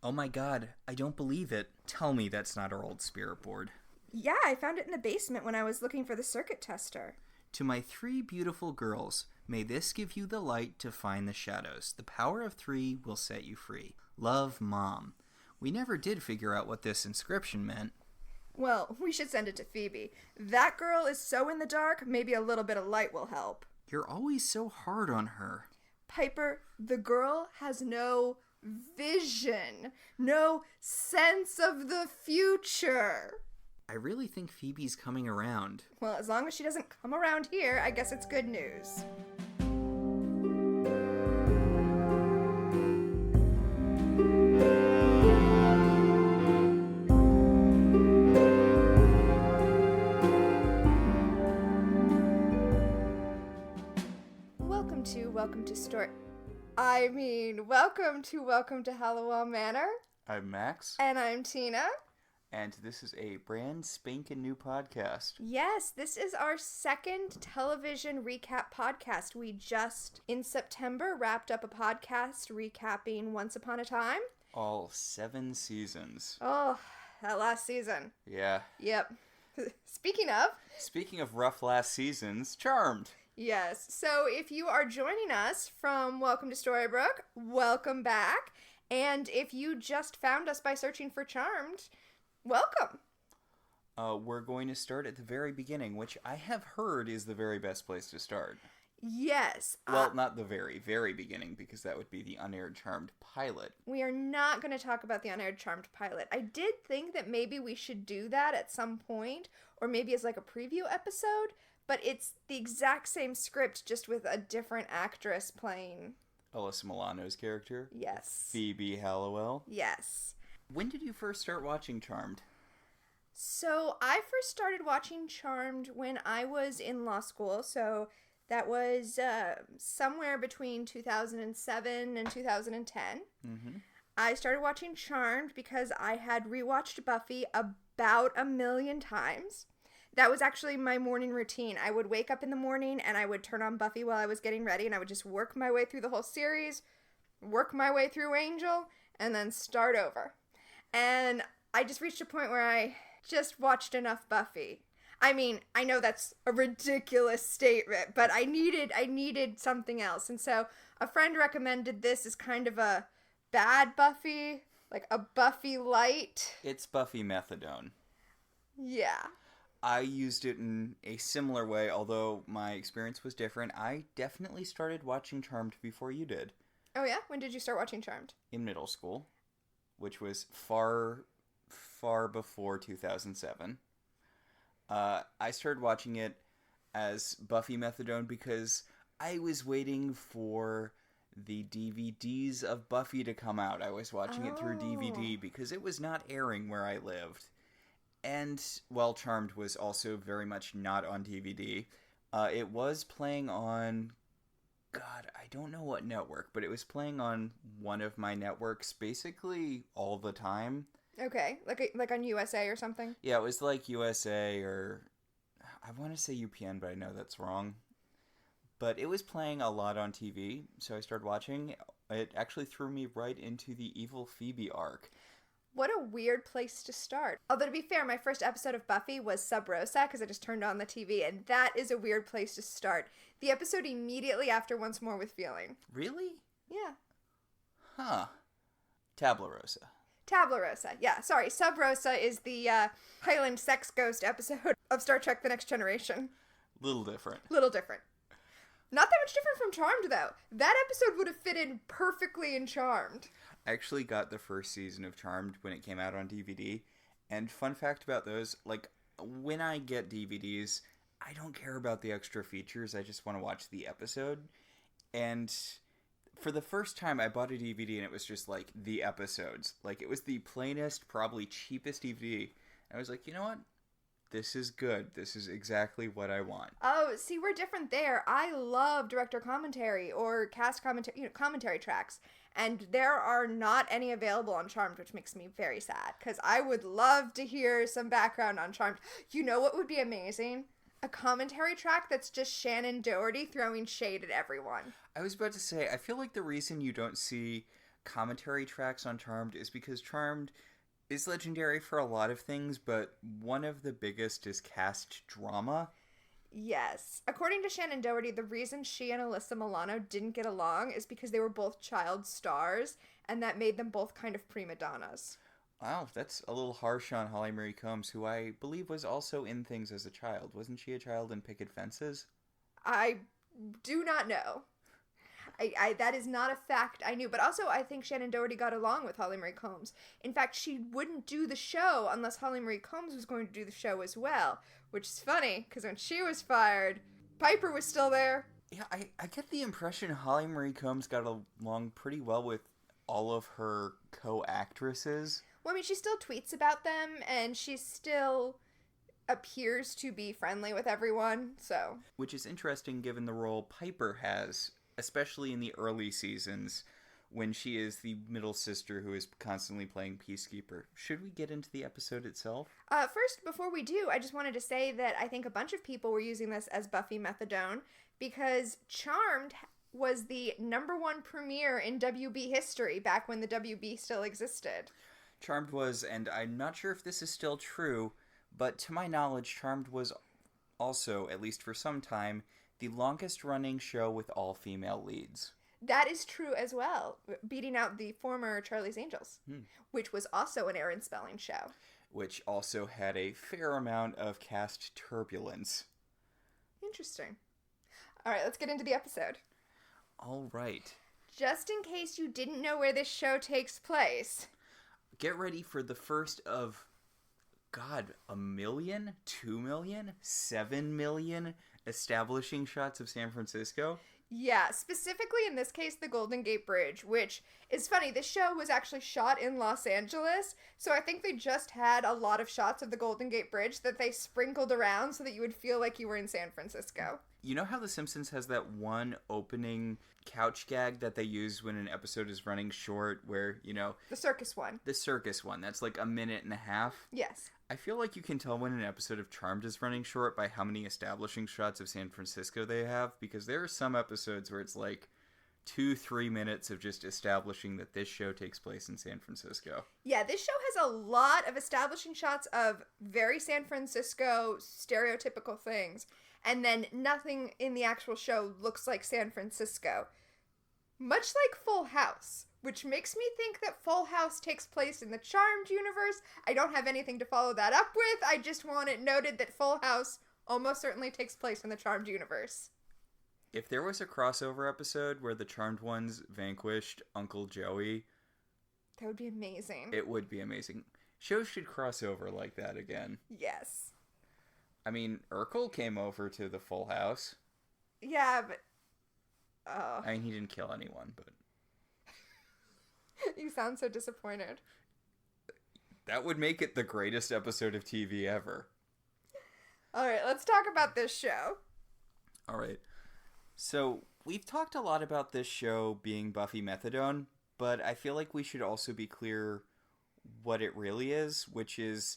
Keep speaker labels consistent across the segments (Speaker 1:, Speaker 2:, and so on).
Speaker 1: Oh my god, I don't believe it. Tell me that's not our old spirit board.
Speaker 2: Yeah, I found it in the basement when I was looking for the circuit tester.
Speaker 1: To my three beautiful girls, may this give you the light to find the shadows. The power of three will set you free. Love, Mom. We never did figure out what this inscription meant.
Speaker 2: Well, we should send it to Phoebe. That girl is so in the dark, maybe a little bit of light will help.
Speaker 1: You're always so hard on her.
Speaker 2: Piper, the girl has no vision, no sense of the future.
Speaker 1: I really think Phoebe's coming around.
Speaker 2: Well, as long as she doesn't come around here, I guess it's good news. Welcome to Halliwell Manor.
Speaker 1: I'm Max.
Speaker 2: And I'm Tina.
Speaker 1: And this is a brand spanking new podcast.
Speaker 2: Yes, this is our second television recap podcast. We just, in September, wrapped up a podcast recapping Once Upon a Time.
Speaker 1: All 7 seasons.
Speaker 2: Oh, that last season.
Speaker 1: Yeah.
Speaker 2: Yep. Speaking of
Speaker 1: rough last seasons, Charmed.
Speaker 2: Yes. So if you are joining us from Welcome to Storybrooke, welcome back. And if you just found us by searching for Charmed, welcome.
Speaker 1: We're going to start at the very beginning, which I have heard is the very best place to start.
Speaker 2: Yes.
Speaker 1: Well, not the very, very beginning, because that would be the unaired Charmed pilot.
Speaker 2: We are not going to talk about the unaired Charmed pilot. I did think that maybe we should do that at some point, or maybe as like a preview episode, but it's the exact same script, just with a different actress playing
Speaker 1: Alyssa Milano's character?
Speaker 2: Yes.
Speaker 1: Phoebe Halliwell?
Speaker 2: Yes.
Speaker 1: When did you first start watching Charmed?
Speaker 2: So I first started watching Charmed when I was in law school, so that was somewhere between 2007 and 2010. Mm-hmm. I started watching Charmed because I had rewatched Buffy about 1,000,000 times. That was actually my morning routine. I would wake up in the morning and I would turn on Buffy while I was getting ready, and I would just work my way through the whole series, work my way through Angel, and then start over. And I just reached a point where I just watched enough Buffy. I mean, I know that's a ridiculous statement, but I needed something else. And so a friend recommended this as kind of a bad Buffy, like a Buffy light.
Speaker 1: It's Buffy methadone.
Speaker 2: Yeah.
Speaker 1: I used it in a similar way, although my experience was different. I definitely started watching Charmed before you did.
Speaker 2: Oh yeah? When did you start watching Charmed?
Speaker 1: In middle school, which was far, far before 2007. I started watching it as Buffy methadone because I was waiting for the DVDs of Buffy to come out. I was watching it through DVD because it was not airing where I lived. And while Charmed was also very much not on DVD, it was playing on, God, I don't know what network, but it was playing on one of my networks basically all the time.
Speaker 2: Okay, like on USA or something?
Speaker 1: Yeah, it was like USA or, I want to say UPN, but I know that's wrong. But it was playing a lot on TV, so I started watching. It actually threw me right into the Evil Phoebe arc.
Speaker 2: What a weird place to start. Although, to be fair, my first episode of Buffy was Sub Rosa, because I just turned on the TV, and that is a weird place to start. The episode immediately after Once More with Feeling.
Speaker 1: Really?
Speaker 2: Yeah.
Speaker 1: Huh. Tabla Rosa.
Speaker 2: Tabla Rosa, yeah. Sorry, Sub Rosa is the Highland sex ghost episode of Star Trek The Next Generation.
Speaker 1: Little different.
Speaker 2: Little different. Not that much different from Charmed, though. That episode would have fit in perfectly in Charmed.
Speaker 1: I actually got the first season of Charmed when it came out on DVD. And fun fact about those, like, when I get DVDs, I don't care about the extra features. I just want to watch the episode. And for the first time, I bought a DVD and it was just, like, the episodes. Like, it was the plainest, probably cheapest DVD. And I was like, you know what? This is good. This is exactly what I want.
Speaker 2: Oh, see, we're different there. I love director commentary or cast commentary, commentary tracks. And there are not any available on Charmed, which makes me very sad. Because I would love to hear some background on Charmed. You know what would be amazing? A commentary track that's just Shannon Doherty throwing shade at everyone.
Speaker 1: I was about to say, I feel like the reason you don't see commentary tracks on Charmed is because Charmed is legendary for a lot of things, but one of the biggest is cast drama.
Speaker 2: Yes. According to Shannon Doherty, the reason she and Alyssa Milano didn't get along is because they were both child stars, and that made them both kind of prima donnas.
Speaker 1: Wow, that's a little harsh on Holly Marie Combs, who I believe was also in things as a child. Wasn't she a child in Picket Fences?
Speaker 2: I do not know. That is not a fact I knew. But also, I think Shannon Doherty got along with Holly Marie Combs. In fact, she wouldn't do the show unless Holly Marie Combs was going to do the show as well. Which is funny, because when she was fired, Piper was still there.
Speaker 1: Yeah, I get the impression Holly Marie Combs got along pretty well with all of her co-actresses.
Speaker 2: Well, I mean, she still tweets about them, and she still appears to be friendly with everyone, so.
Speaker 1: Which is interesting given the role Piper has, especially in the early seasons, when she is the middle sister who is constantly playing Peacekeeper. Should we get into the episode itself?
Speaker 2: First, before we do, I just wanted to say that I think a bunch of people were using this as Buffy methadone, because Charmed was the #1 premiere in WB history back when the WB still existed.
Speaker 1: Charmed was, and I'm not sure if this is still true, but to my knowledge, Charmed was also, at least for some time, the longest running show with all female leads.
Speaker 2: That is true as well, beating out the former Charlie's Angels, which was also an Aaron Spelling show.
Speaker 1: Which also had a fair amount of cast turbulence.
Speaker 2: Interesting. All right, let's get into the episode.
Speaker 1: All right.
Speaker 2: Just in case you didn't know where this show takes place,
Speaker 1: get ready for the first of, God, 1 million, 2 million, 7 million establishing shots of San Francisco.
Speaker 2: Yeah, specifically in this case, the Golden Gate Bridge, which is funny. This show was actually shot in Los Angeles, so I think they just had a lot of shots of the Golden Gate Bridge that they sprinkled around so that you would feel like you were in San Francisco.
Speaker 1: You know how The Simpsons has that one opening couch gag that they use when an episode is running short where, you know...
Speaker 2: The circus one.
Speaker 1: The circus one. That's like 1.5 minutes.
Speaker 2: Yes.
Speaker 1: I feel like you can tell when an episode of Charmed is running short by how many establishing shots of San Francisco they have, because there are some episodes where it's like 2-3 minutes of just establishing that this show takes place in San Francisco.
Speaker 2: Yeah, this show has a lot of establishing shots of very San Francisco stereotypical things, and then nothing in the actual show looks like San Francisco. Much like Full House, which makes me think that Full House takes place in the Charmed universe. I don't have anything to follow that up with. I just want it noted that Full House almost certainly takes place in the Charmed universe.
Speaker 1: If there was a crossover episode where the Charmed ones vanquished Uncle Joey...
Speaker 2: That would be amazing.
Speaker 1: It would be amazing. Shows should cross over like that again.
Speaker 2: Yes.
Speaker 1: I mean, Urkel came over to the Full House.
Speaker 2: Yeah, but...
Speaker 1: I mean, he didn't kill anyone, but...
Speaker 2: You sound so disappointed.
Speaker 1: That would make it the greatest episode of TV ever.
Speaker 2: Alright, let's talk about this show.
Speaker 1: Alright. So, we've talked a lot about this show being Buffy methadone, but I feel like we should also be clear what it really is, which is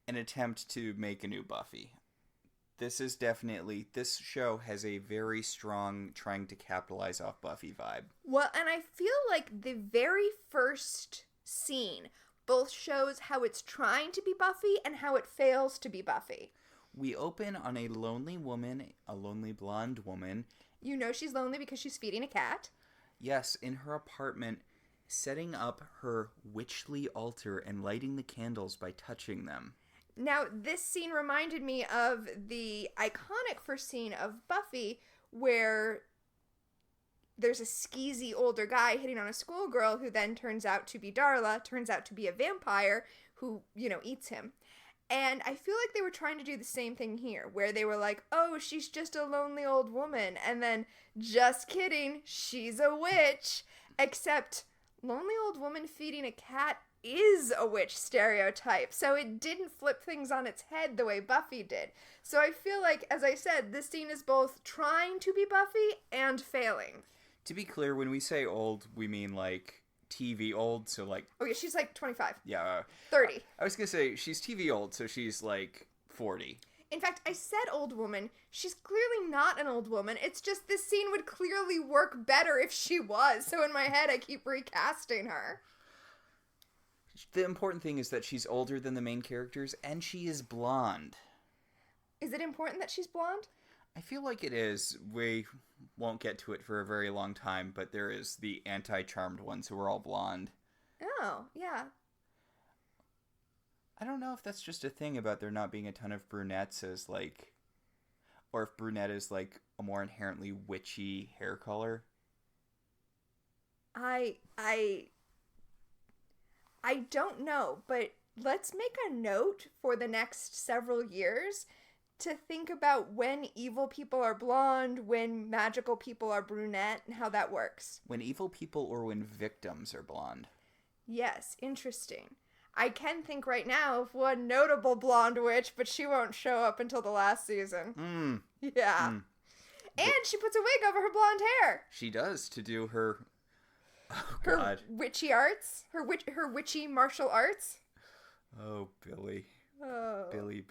Speaker 1: an attempt to make a new Buffy. This show has a very strong trying to capitalize off Buffy vibe.
Speaker 2: Well, and I feel like the very first scene both shows how it's trying to be Buffy and how it fails to be Buffy.
Speaker 1: We open on a lonely woman, a lonely blonde woman.
Speaker 2: You know she's lonely because she's feeding a cat.
Speaker 1: Yes, in her apartment, setting up her witchly altar and lighting the candles by touching them.
Speaker 2: Now, this scene reminded me of the iconic first scene of Buffy where there's a skeezy older guy hitting on a schoolgirl who then turns out to be Darla, turns out to be a vampire who, eats him. And I feel like they were trying to do the same thing here, where they were like, oh, she's just a lonely old woman. And then, just kidding, she's a witch. Except, lonely old woman feeding a cat is a witch stereotype, so it didn't flip things on its head the way Buffy did. So I feel like, as I said, this scene is both trying to be Buffy and failing.
Speaker 1: To be clear, when we say old, we mean like TV old, so like...
Speaker 2: Oh yeah, she's like 25.
Speaker 1: Yeah.
Speaker 2: 30.
Speaker 1: I was gonna say, she's TV old, so she's like 40.
Speaker 2: In fact, I said old woman. She's clearly not an old woman. It's just this scene would clearly work better if she was. So in my head, I keep recasting her.
Speaker 1: The important thing is that she's older than the main characters, and she is blonde.
Speaker 2: Is it important that she's blonde?
Speaker 1: I feel like it is. We won't get to it for a very long time, but there is the anti-charmed ones who are all blonde.
Speaker 2: Oh, yeah.
Speaker 1: I don't know if that's just a thing about there not being a ton of brunettes as, like... Or if brunette is, like, a more inherently witchy hair color.
Speaker 2: I don't know, but let's make a note for the next several years to think about when evil people are blonde, when magical people are brunette, and how that works.
Speaker 1: When evil people or when victims are blonde.
Speaker 2: Yes, interesting. I can think right now of one notable blonde witch, but she won't show up until the last season. Yeah. And she puts a wig over her blonde hair.
Speaker 1: She does, to do her... Oh,
Speaker 2: her
Speaker 1: God.
Speaker 2: witchy arts. Her witchy martial arts.
Speaker 1: Oh, Billy.
Speaker 2: Oh.
Speaker 1: Billy.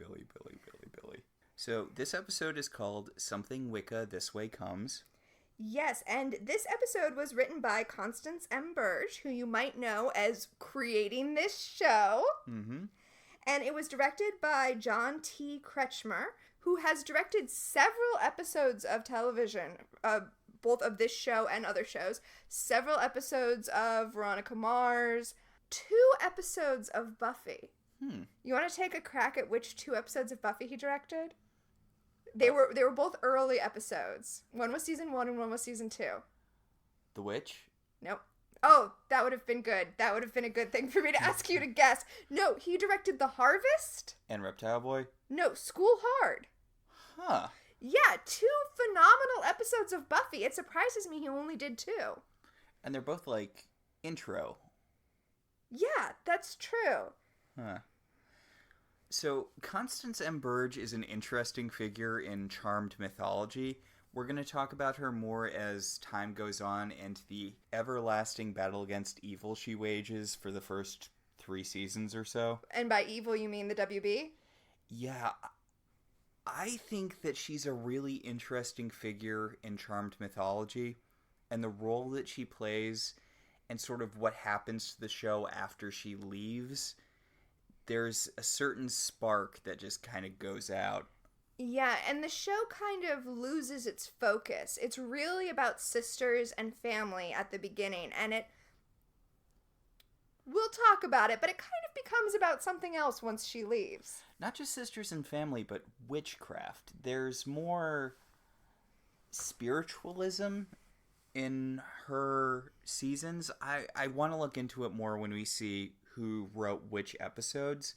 Speaker 1: So, this episode is called Something Wicca This Way Comes.
Speaker 2: Yes, and this episode was written by Constance M. Burge, who you might know as creating this show.
Speaker 1: Mm-hmm.
Speaker 2: And it was directed by John T. Kretschmer, who has directed several episodes of television, both of this show and other shows. Several episodes of Veronica Mars. 2 episodes of Buffy. You want to take a crack at which 2 episodes of Buffy he directed? They were both early episodes. One was season 1 and one was season 2.
Speaker 1: The Witch?
Speaker 2: Nope. Oh, that would have been good. That would have been a good thing for me to ask you to guess. No, he directed The Harvest.
Speaker 1: And Reptile Boy?
Speaker 2: No, School Hard.
Speaker 1: Huh.
Speaker 2: Yeah, 2 phenomenal episodes of Buffy. It surprises me he only did 2.
Speaker 1: And they're both, like, intro.
Speaker 2: Yeah, that's true.
Speaker 1: Huh. So, Constance M. Burge is an interesting figure in Charmed mythology. We're going to talk about her more as time goes on and the everlasting battle against evil she wages for the first 3 seasons or so.
Speaker 2: And by evil, you mean the WB?
Speaker 1: Yeah, I think that she's a really interesting figure in Charmed mythology, and the role that she plays and sort of what happens to the show after she leaves. There's a certain spark that just kind of goes out.
Speaker 2: Yeah, and the show kind of loses its focus. It's really about sisters and family at the beginning, and we'll talk about it, but it kind of becomes about something else once she leaves.
Speaker 1: Not just sisters and family, but witchcraft. There's more spiritualism in her seasons. I want to look into it more when we see who wrote which episodes,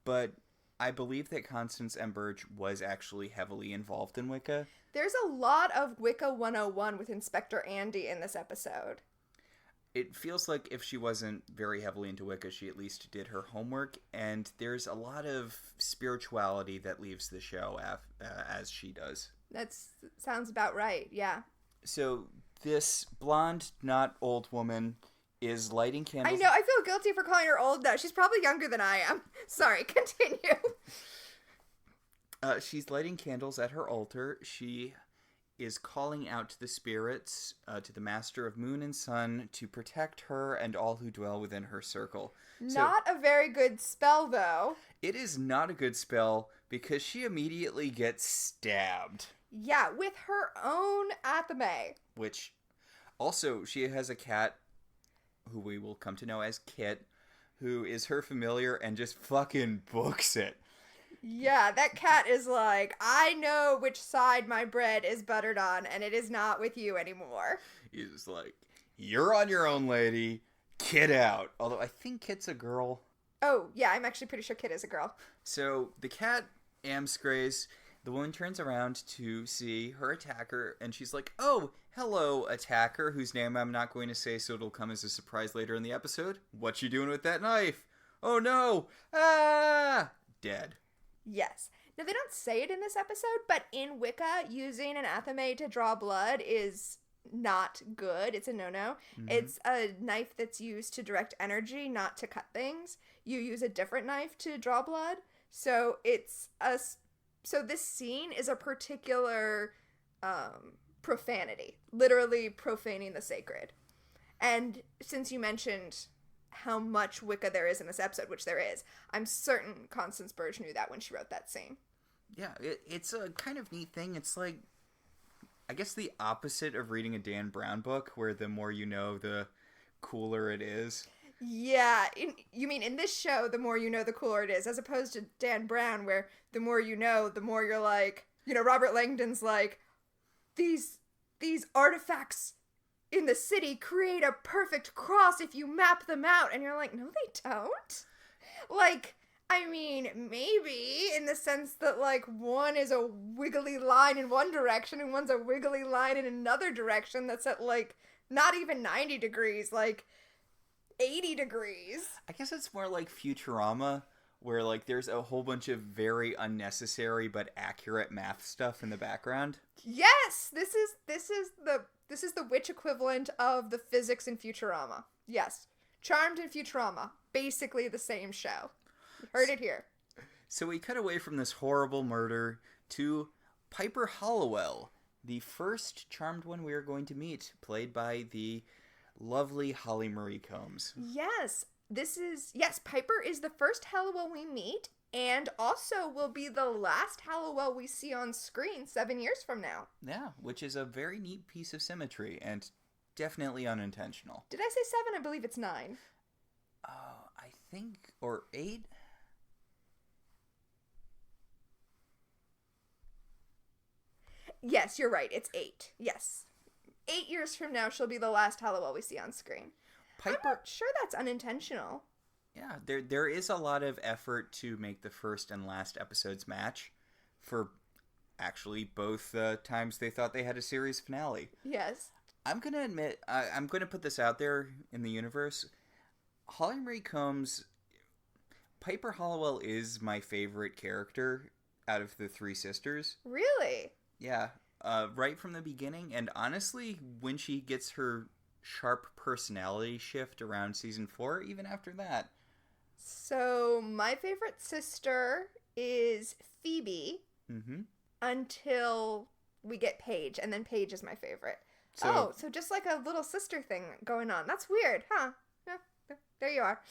Speaker 1: but I believe that Constance M. Burge was actually heavily involved in Wicca.
Speaker 2: There's a lot of Wicca 101 with Inspector Andy in this episode.
Speaker 1: It feels like if she wasn't very heavily into Wicca, she at least did her homework, and there's a lot of spirituality that leaves the show as she does.
Speaker 2: That sounds about right, yeah.
Speaker 1: So this blonde, not old woman is lighting candles.
Speaker 2: I know, I feel guilty for calling her old though. She's probably younger than I am. Sorry, continue.
Speaker 1: She's lighting candles at her altar. She is calling out to the spirits, to the Master of Moon and Sun, to protect her and all who dwell within her circle.
Speaker 2: Not a very good spell, though.
Speaker 1: It is not a good spell because she immediately gets stabbed.
Speaker 2: Yeah, with her own athame.
Speaker 1: Which, also, she has a cat who we will come to know as Kit, who is her familiar and just fucking books it.
Speaker 2: Yeah, that cat is like, I know which side my bread is buttered on, and it is not with you anymore.
Speaker 1: He's just like, you're on your own, lady. Kit out. Although I think Kit's a girl.
Speaker 2: Oh, yeah, I'm actually pretty sure Kit is a girl.
Speaker 1: So the cat amscrays. The woman turns around to see her attacker, and she's like, oh, hello, attacker, whose name I'm not going to say so it'll come as a surprise later in the episode. What you doing with that knife? Oh, no. Ah! Dead.
Speaker 2: Yes. Now, they don't say it in this episode, but in Wicca, using an athame to draw blood is not good. It's a no-no. Mm-hmm. It's a knife that's used to direct energy, not to cut things. You use a different knife to draw blood. So it's a So this scene is a particular profanity, literally profaning the sacred. And since you mentioned how much Wicca there is in this episode, which there is, I'm certain Constance Burge knew that when she wrote that scene.
Speaker 1: Yeah, it's a kind of neat thing. It's like, I guess the opposite of reading a Dan Brown book, where the more you know, the cooler it is.
Speaker 2: Yeah, you mean in this show, the more you know, the cooler it is, as opposed to Dan Brown, where the more you know, the more you're like, Robert Langdon's like, these artifacts in the city create a perfect cross if you map them out, and you're like, no, they don't. Like, I mean, maybe in the sense that, like, one is a wiggly line in one direction and one's a wiggly line in another direction that's at, like, not even 90 degrees, like 80 degrees.
Speaker 1: I guess it's more like Futurama, where, like, there's a whole bunch of very unnecessary but accurate math stuff in the background.
Speaker 2: Yes! This is the witch equivalent of the physics in Futurama. Yes. Charmed and Futurama. Basically the same show. You heard it here.
Speaker 1: So we cut away from this horrible murder to Piper Halliwell, the first Charmed one we are going to meet, played by the lovely Holly Marie Combs.
Speaker 2: Yes. Piper is the first Halliwell we meet, and also will be the last Halliwell we see on screen 7 years from now.
Speaker 1: Yeah, which is a very neat piece of symmetry, and definitely unintentional.
Speaker 2: Did I say 7? I believe it's 9.
Speaker 1: I think, or 8?
Speaker 2: Yes, you're right. It's 8. Yes. 8 years from now, she'll be the last Halliwell we see on screen.
Speaker 1: Piper,
Speaker 2: I'm not sure that's unintentional.
Speaker 1: Yeah, there is a lot of effort to make the first and last episodes match for actually both times they thought they had a series finale.
Speaker 2: Yes.
Speaker 1: I'm going to admit, I'm going to put this out there in the universe. Holly Marie Combs, Piper Halliwell is my favorite character out of the three sisters.
Speaker 2: Really?
Speaker 1: Yeah, right from the beginning, and honestly, when she gets her sharp personality shift around season 4, even after that.
Speaker 2: So, my favorite sister is Phoebe until we get Paige, and then Paige is my favorite. So just like a little sister thing going on. That's weird, huh? Yeah, there you are.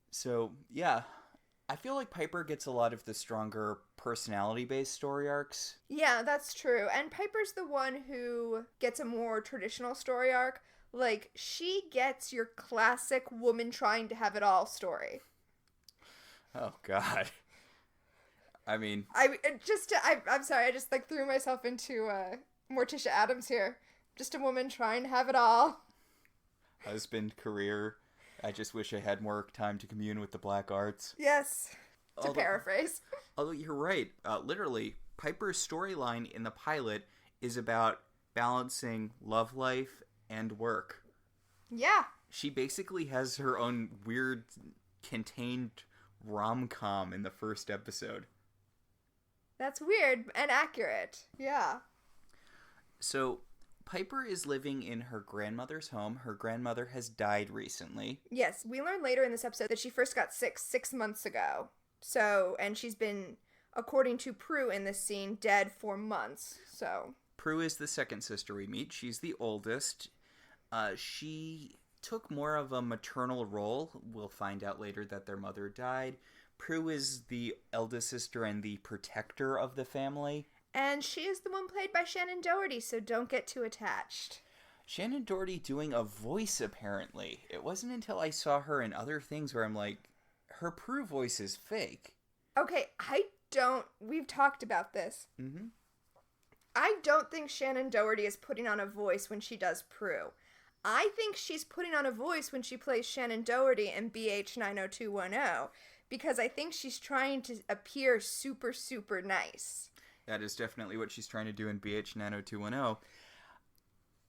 Speaker 1: So, yeah, I feel like Piper gets a lot of the stronger personality-based story arcs.
Speaker 2: Yeah, that's true. And Piper's the one who gets a more traditional story arc. Like, she gets your classic woman trying to have it all story.
Speaker 1: Oh, God. I mean...
Speaker 2: I'm sorry, I just, like, threw myself into Morticia Addams here. Just a woman trying to have it all.
Speaker 1: Husband, career. I just wish I had more time to commune with the black arts.
Speaker 2: Yes. Paraphrase.
Speaker 1: Although you're right. Literally, Piper's storyline in the pilot is about balancing love life and work.
Speaker 2: Yeah.
Speaker 1: She basically has her own weird, contained rom-com in the first episode.
Speaker 2: That's weird and accurate. Yeah.
Speaker 1: So, Piper is living in her grandmother's home. Her grandmother has died recently.
Speaker 2: Yes, we learn later in this episode that she first got sick 6 months ago. So, and she's been, according to Prue in this scene, dead for months. So,
Speaker 1: Prue is the second sister we meet. She's the oldest. She took more of a maternal role. We'll find out later that their mother died. Prue is the eldest sister and the protector of the family.
Speaker 2: And she is the one played by Shannon Doherty, so don't get too attached.
Speaker 1: Shannon Doherty doing a voice, apparently. It wasn't until I saw her in other things where I'm like, her Prue voice is fake.
Speaker 2: Okay, we've talked about this.
Speaker 1: Mm-hmm.
Speaker 2: I don't think Shannon Doherty is putting on a voice when she does Prue. I think she's putting on a voice when she plays Shannon Doherty in BH 90210, because I think she's trying to appear super, super nice.
Speaker 1: That is definitely what she's trying to do in BH 90210.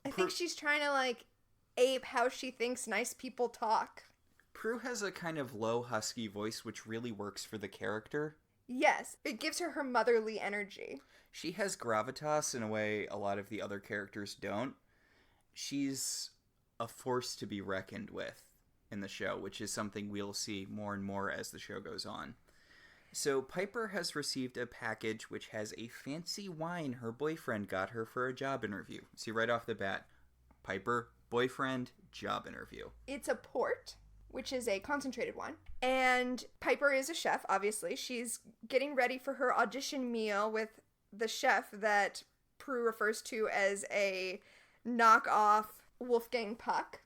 Speaker 2: I think she's trying to, like, ape how she thinks nice people talk.
Speaker 1: Prue has a kind of low, husky voice, which really works for the character.
Speaker 2: Yes, it gives her motherly energy.
Speaker 1: She has gravitas in a way a lot of the other characters don't. She's a force to be reckoned with in the show, which is something we'll see more and more as the show goes on. So Piper has received a package which has a fancy wine her boyfriend got her for a job interview. See, right off the bat, Piper, boyfriend, job interview.
Speaker 2: It's a port, which is a concentrated one. And Piper is a chef, obviously. She's getting ready for her audition meal with the chef that Prue refers to as a knockoff Wolfgang Puck.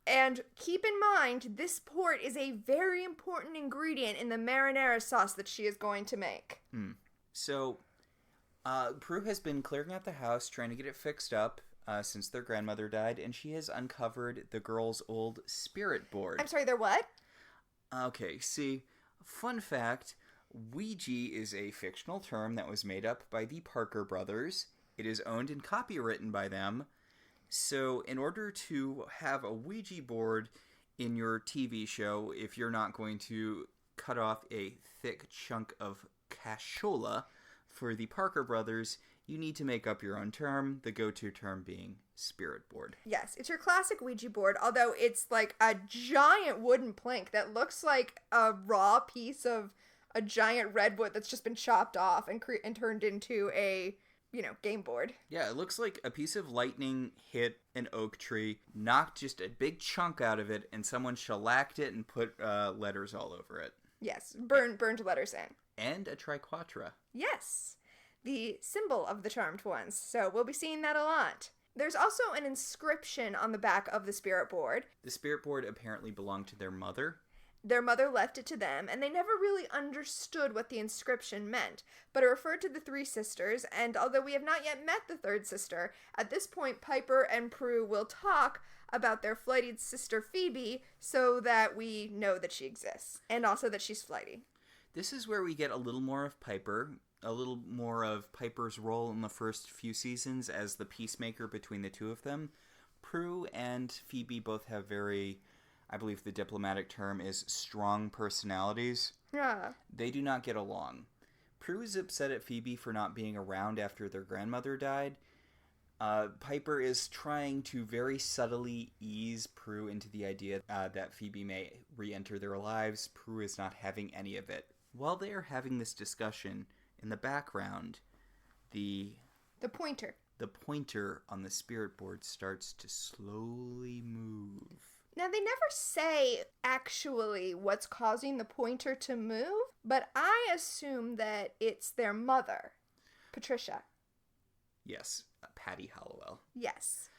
Speaker 2: And keep in mind, this port is a very important ingredient in the marinara sauce that she is going to make.
Speaker 1: So, Prue has been clearing out the house, trying to get it fixed up since their grandmother died, and she has uncovered the girls' old spirit board.
Speaker 2: I'm sorry, they're what?
Speaker 1: Okay, see, fun fact, Ouija is a fictional term that was made up by the Parker brothers. It is owned and copywritten by them. So in order to have a Ouija board in your TV show, if you're not going to cut off a thick chunk of cashola for the Parker brothers, you need to make up your own term, the go-to term being spirit board.
Speaker 2: Yes, it's your classic Ouija board, although it's like a giant wooden plank that looks like a raw piece of a giant redwood that's just been chopped off and turned into a game board.
Speaker 1: Yeah, it looks like a piece of lightning hit an oak tree, knocked just a big chunk out of it, and someone shellacked it and put letters all over it.
Speaker 2: Yes, burned letters in.
Speaker 1: And a triquetra.
Speaker 2: Yes, the symbol of the Charmed Ones. So we'll be seeing that a lot. There's also an inscription on the back of the spirit board.
Speaker 1: The spirit board apparently belonged to their mother.
Speaker 2: Their mother left it to them, and they never really understood what the inscription meant, but it referred to the three sisters, and although we have not yet met the third sister, at this point Piper and Prue will talk about their flighty sister Phoebe so that we know that she exists, and also that she's flighty.
Speaker 1: This is where we get a little more of Piper, a little more of Piper's role in the first few seasons as the peacemaker between the two of them. Prue and Phoebe both have very... I believe the diplomatic term is strong personalities.
Speaker 2: Yeah.
Speaker 1: They do not get along. Prue is upset at Phoebe for not being around after their grandmother died. Piper is trying to very subtly ease Prue into the idea that Phoebe may re-enter their lives. Prue is not having any of it. While they are having this discussion, in the background, the pointer on the spirit board starts to slowly move.
Speaker 2: Now, they never say actually what's causing the pointer to move, but I assume that it's their mother, Patricia.
Speaker 1: Yes, Patty Halliwell.
Speaker 2: Yes.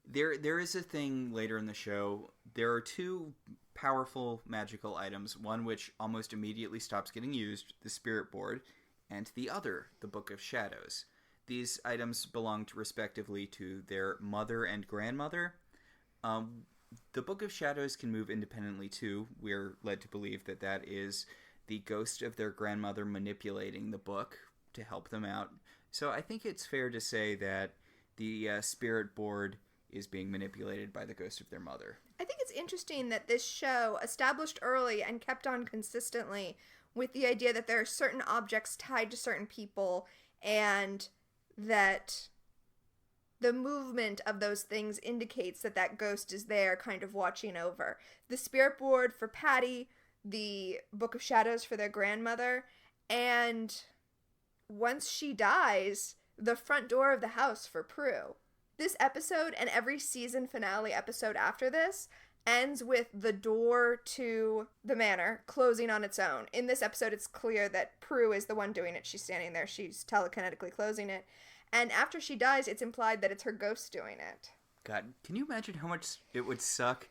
Speaker 1: There is a thing later in the show. There are two powerful magical items, one which almost immediately stops getting used, the spirit board, and the other, the Book of Shadows. These items belonged respectively to their mother and grandmother. The Book of Shadows can move independently too. We're led to believe that that is the ghost of their grandmother manipulating the book to help them out. So I think it's fair to say that the spirit board is being manipulated by the ghost of their mother.
Speaker 2: I think it's interesting that this show established early and kept on consistently with the idea that there are certain objects tied to certain people and that the movement of those things indicates that that ghost is there kind of watching over. The spirit board for Patty, the Book of Shadows for their grandmother, and once she dies, the front door of the house for Prue. This episode and every season finale episode after this ends with the door to the manor closing on its own. In this episode, it's clear that Prue is the one doing it. She's standing there. She's telekinetically closing it. And after she dies, it's implied that it's her ghost doing it.
Speaker 1: God, can you imagine how much it would suck?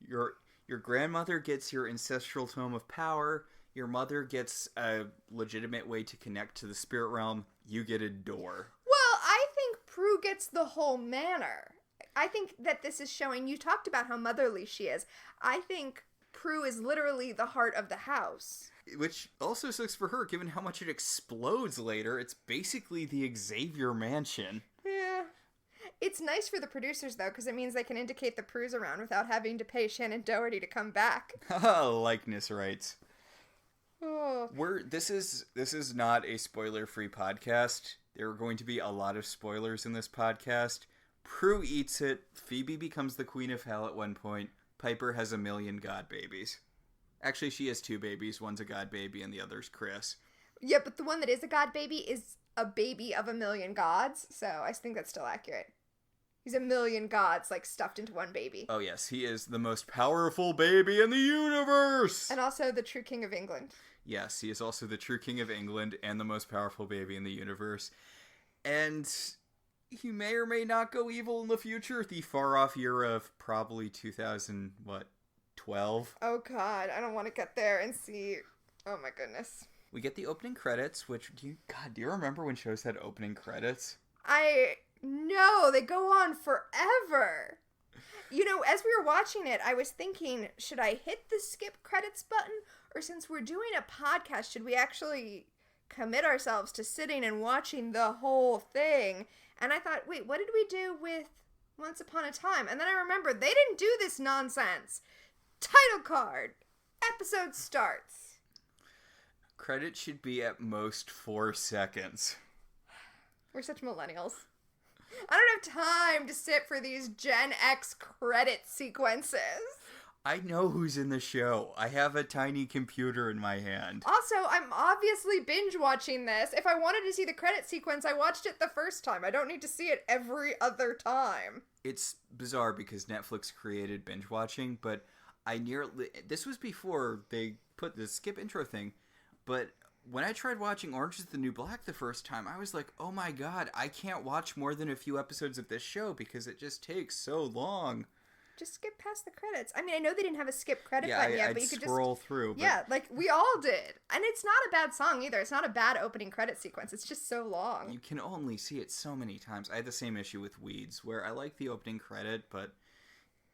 Speaker 1: Your grandmother gets your ancestral tome of power. Your mother gets a legitimate way to connect to the spirit realm. You get a door.
Speaker 2: Well, I think Prue gets the whole manor. I think that this is showing, you talked about how motherly she is. I think Prue is literally the heart of the house.
Speaker 1: Which also sucks for her, given how much it explodes later. It's basically the Xavier Mansion.
Speaker 2: Yeah. It's nice for the producers, though, because it means they can indicate the Prue's around without having to pay Shannon Doherty to come back.
Speaker 1: Likeness rights.
Speaker 2: Oh.
Speaker 1: This is not a spoiler-free podcast. There are going to be a lot of spoilers in this podcast. Prue eats it. Phoebe becomes the queen of hell at one point. Piper has a million god babies. Actually, she has two babies. One's a god baby and the other's Chris.
Speaker 2: Yeah, but the one that is a god baby is a baby of a million gods, so I think that's still accurate. He's a million gods, like, stuffed into one baby.
Speaker 1: Oh, yes. He is the most powerful baby in the universe!
Speaker 2: And also the true king of England.
Speaker 1: Yes, he is also the true king of England and the most powerful baby in the universe. And he may or may not go evil in the future. The far-off year of probably 2012.
Speaker 2: Oh, God. I don't want to get there and see... Oh, my goodness.
Speaker 1: We get the opening credits, which... Do you remember when shows had opening credits?
Speaker 2: No, they go on forever. You know, as we were watching it, I was thinking, should I hit the skip credits button? Or since we're doing a podcast, should we actually commit ourselves to sitting and watching the whole thing? And I thought, wait, what did we do with Once Upon a Time? And then I remembered, they didn't do this nonsense. Title card. Episode starts.
Speaker 1: Credits should be at most 4 seconds.
Speaker 2: We're such millennials. I don't have time to sit for these Gen X credit sequences.
Speaker 1: I know who's in the show. I have a tiny computer in my hand.
Speaker 2: Also, I'm obviously binge watching this. If I wanted to see the credit sequence, I watched it the first time. I don't need to see it every other time.
Speaker 1: It's bizarre because Netflix created binge watching, but this was before they put the skip intro thing, but when I tried watching Orange is the New Black the first time, I was like, oh my god, I can't watch more than a few episodes of this show because it just takes so long.
Speaker 2: Just skip past the credits. I mean, I know they didn't have a skip credit button yet, but you could just
Speaker 1: scroll through. But...
Speaker 2: Yeah, like we all did. And it's not a bad song either. It's not a bad opening credit sequence. It's just so long.
Speaker 1: You can only see it so many times. I had the same issue with Weeds, where I like the opening credit, but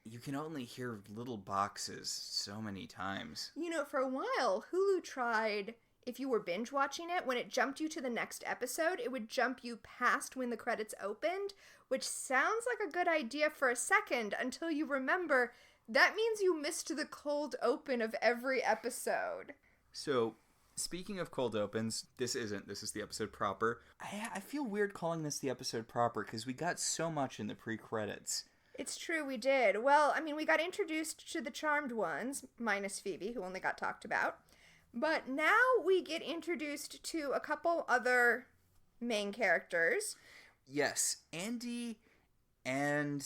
Speaker 1: you can only hear little boxes so many times.
Speaker 2: You know, for a while, Hulu tried... If you were binge watching it, when it jumped you to the next episode, it would jump you past when the credits opened, which sounds like a good idea for a second until you remember that means you missed the cold open of every episode.
Speaker 1: So, speaking of cold opens, this is the episode proper. I feel weird calling this the episode proper because we got so much in the pre-credits.
Speaker 2: It's true, we did. Well, I mean, we got introduced to the Charmed ones, minus Phoebe, who only got talked about. But now we get introduced to a couple other main characters.
Speaker 1: Yes, Andy and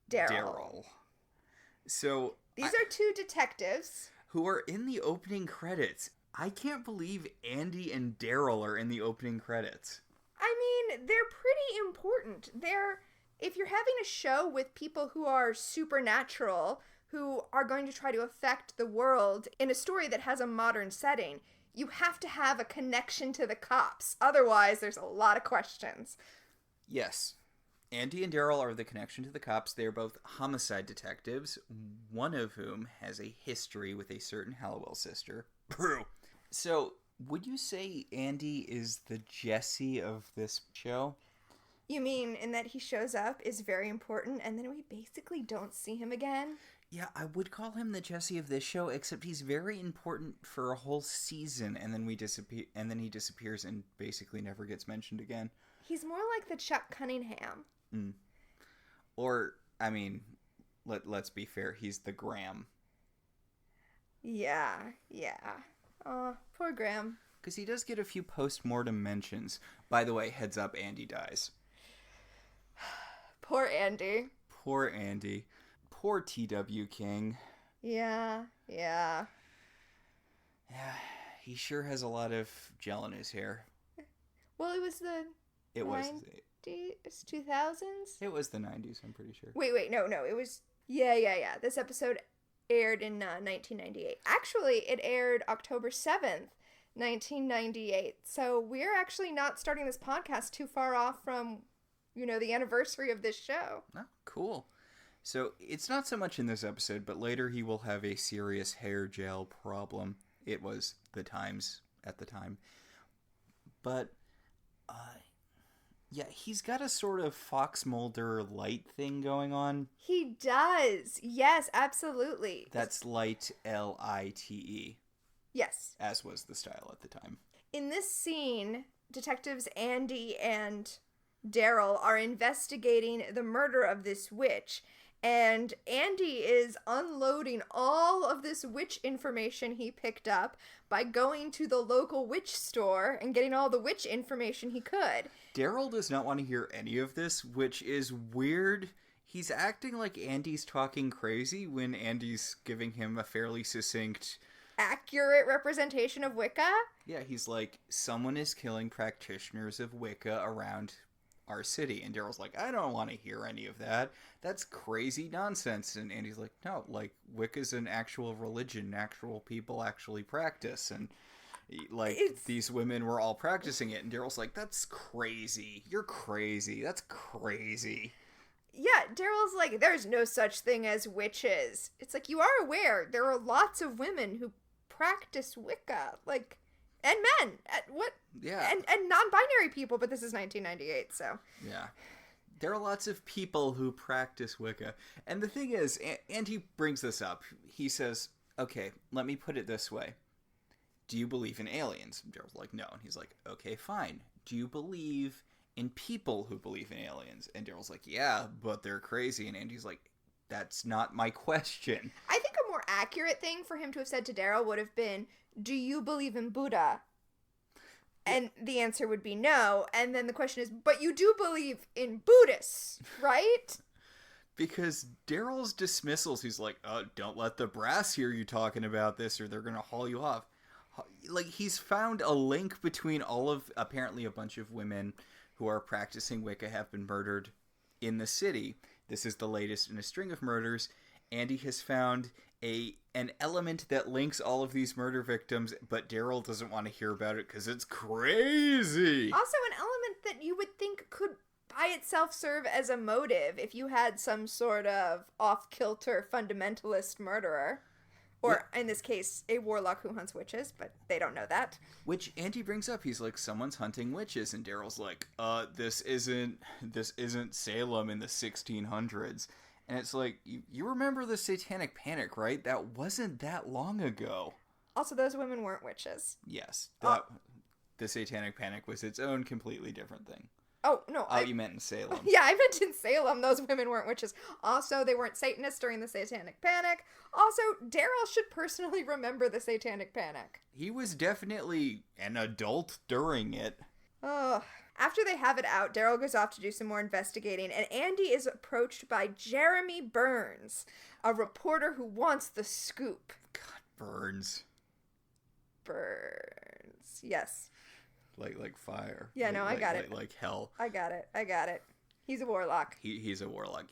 Speaker 2: Daryl.
Speaker 1: So
Speaker 2: these are two detectives
Speaker 1: who are in the opening credits. I can't believe Andy and Daryl are in the opening credits.
Speaker 2: I mean, they're pretty important. If you're having a show with people who are supernatural, who are going to try to affect the world in a story that has a modern setting, you have to have a connection to the cops. Otherwise, there's a lot of questions.
Speaker 1: Yes. Andy and Daryl are the connection to the cops. They are both homicide detectives, one of whom has a history with a certain Halliwell sister. So, would you say Andy is the Jesse of this show?
Speaker 2: You mean in that he shows up, is very important, and then we basically don't see him again?
Speaker 1: Yeah, I would call him the Jesse of this show, except he's very important for a whole season, and then he disappears and basically never gets mentioned again.
Speaker 2: He's more like the Chuck Cunningham.
Speaker 1: Or, I mean, let's be fair, he's the Graham.
Speaker 2: Yeah. Oh, poor Graham.
Speaker 1: Because he does get a few post-mortem mentions. By the way, heads up, Andy dies.
Speaker 2: Poor Andy.
Speaker 1: Poor Andy. Poor T.W. King.
Speaker 2: Yeah.
Speaker 1: Yeah, he sure has a lot of gel in his hair.
Speaker 2: Well, it was the...
Speaker 1: It was
Speaker 2: 2000s?
Speaker 1: It was the 90s, I'm pretty sure.
Speaker 2: Wait, no, it was... Yeah. This episode aired in 1998. Actually, it aired October 7th, 1998. So we're actually not starting this podcast too far off from, the anniversary of this show.
Speaker 1: Oh, cool. So, it's not so much in this episode, but later he will have a serious hair gel problem. It was the times at the time. But, yeah, he's got a sort of Fox Mulder light thing going on.
Speaker 2: He does. Yes, absolutely.
Speaker 1: That's light, L-I-T-E.
Speaker 2: Yes.
Speaker 1: As was the style at the time.
Speaker 2: In this scene, detectives Andy and Daryl are investigating the murder of this witch. And Andy is unloading all of this witch information he picked up by going to the local witch store and getting all the witch information he could.
Speaker 1: Daryl does not want to hear any of this, which is weird. He's acting like Andy's talking crazy when Andy's giving him a fairly succinct,
Speaker 2: accurate representation of Wicca.
Speaker 1: Yeah, he's like, someone is killing practitioners of Wicca around our city. And Daryl's like, I don't want to hear any of that. That's crazy nonsense. And Andy's like, no, like, Wicca's an actual religion. Actual people actually practice. And, like, these women were all practicing it. And Daryl's like, that's crazy. You're crazy. That's crazy.
Speaker 2: Yeah, Daryl's like, there's no such thing as witches. It's like, you are aware there are lots of women who practice Wicca, like, and men. What?
Speaker 1: Yeah.
Speaker 2: And non-binary people, but this is 1998, so.
Speaker 1: Yeah. There are lots of people who practice Wicca. And the thing is, and he brings this up, he says, okay, let me put it this way. Do you believe in aliens? And Daryl's like, no. And he's like, okay, fine. Do you believe in people who believe in aliens? And Daryl's like, yeah, but they're crazy. And Andy's like, that's not my question.
Speaker 2: I think a more accurate thing for him to have said to Daryl would have been, do you believe in Buddha? And the answer would be no. And then the question is, but you do believe in Buddhists, right?
Speaker 1: Because Daryl's dismissals, he's like, don't let the brass hear you talking about this or they're going to haul you off. Like, he's found a link between all of, apparently a bunch of women who are practicing Wicca have been murdered in the city. This is the latest in a string of murders. Andy has found an element that links all of these murder victims, but Daryl doesn't want to hear about it because it's crazy.
Speaker 2: Also, an element that you would think could by itself serve as a motive if you had some sort of off-kilter fundamentalist murderer. Or, in this case, a warlock who hunts witches, but they don't know that.
Speaker 1: Which Andy brings up. He's like, someone's hunting witches. And Daryl's like, this isn't Salem in the 1600s. And it's like, you remember the Satanic Panic, right? That wasn't that long ago.
Speaker 2: Also, those women weren't witches.
Speaker 1: Yes. The Satanic Panic was its own completely different thing.
Speaker 2: Oh, no.
Speaker 1: You meant in Salem.
Speaker 2: Yeah, I meant in Salem. Those women weren't witches. Also, they weren't Satanists during the Satanic Panic. Also, Daryl should personally remember the Satanic Panic.
Speaker 1: He was definitely an adult during it.
Speaker 2: Ugh. After they have it out, Daryl goes off to do some more investigating, and Andy is approached by Jeremy Burns, a reporter who wants the scoop.
Speaker 1: God, Burns.
Speaker 2: Yes.
Speaker 1: Like fire.
Speaker 2: Yeah, no, I got it.
Speaker 1: Like hell.
Speaker 2: I got it. He's a warlock.
Speaker 1: He's a warlock.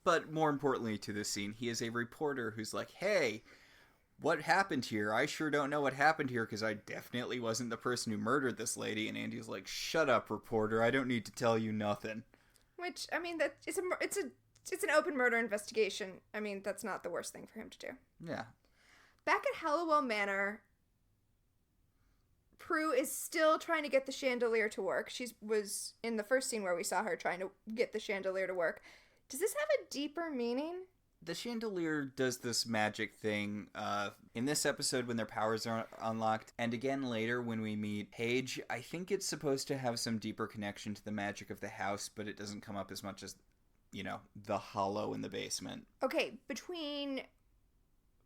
Speaker 1: But more importantly to this scene, he is a reporter who's like, hey, what happened here? I sure don't know what happened here because I definitely wasn't the person who murdered this lady. And Andy's like, shut up, reporter. I don't need to tell you nothing.
Speaker 2: Which, I mean, it's an open murder investigation. I mean, that's not the worst thing for him to do.
Speaker 1: Yeah.
Speaker 2: Back at Halliwell Manor, Prue is still trying to get the chandelier to work. She was in the first scene where we saw her trying to get the chandelier to work. Does this have a deeper meaning?
Speaker 1: The chandelier does this magic thing in this episode when their powers are unlocked, and again later when we meet Paige. I think it's supposed to have some deeper connection to the magic of the house, but it doesn't come up as much as, the hollow in the basement.
Speaker 2: Okay, between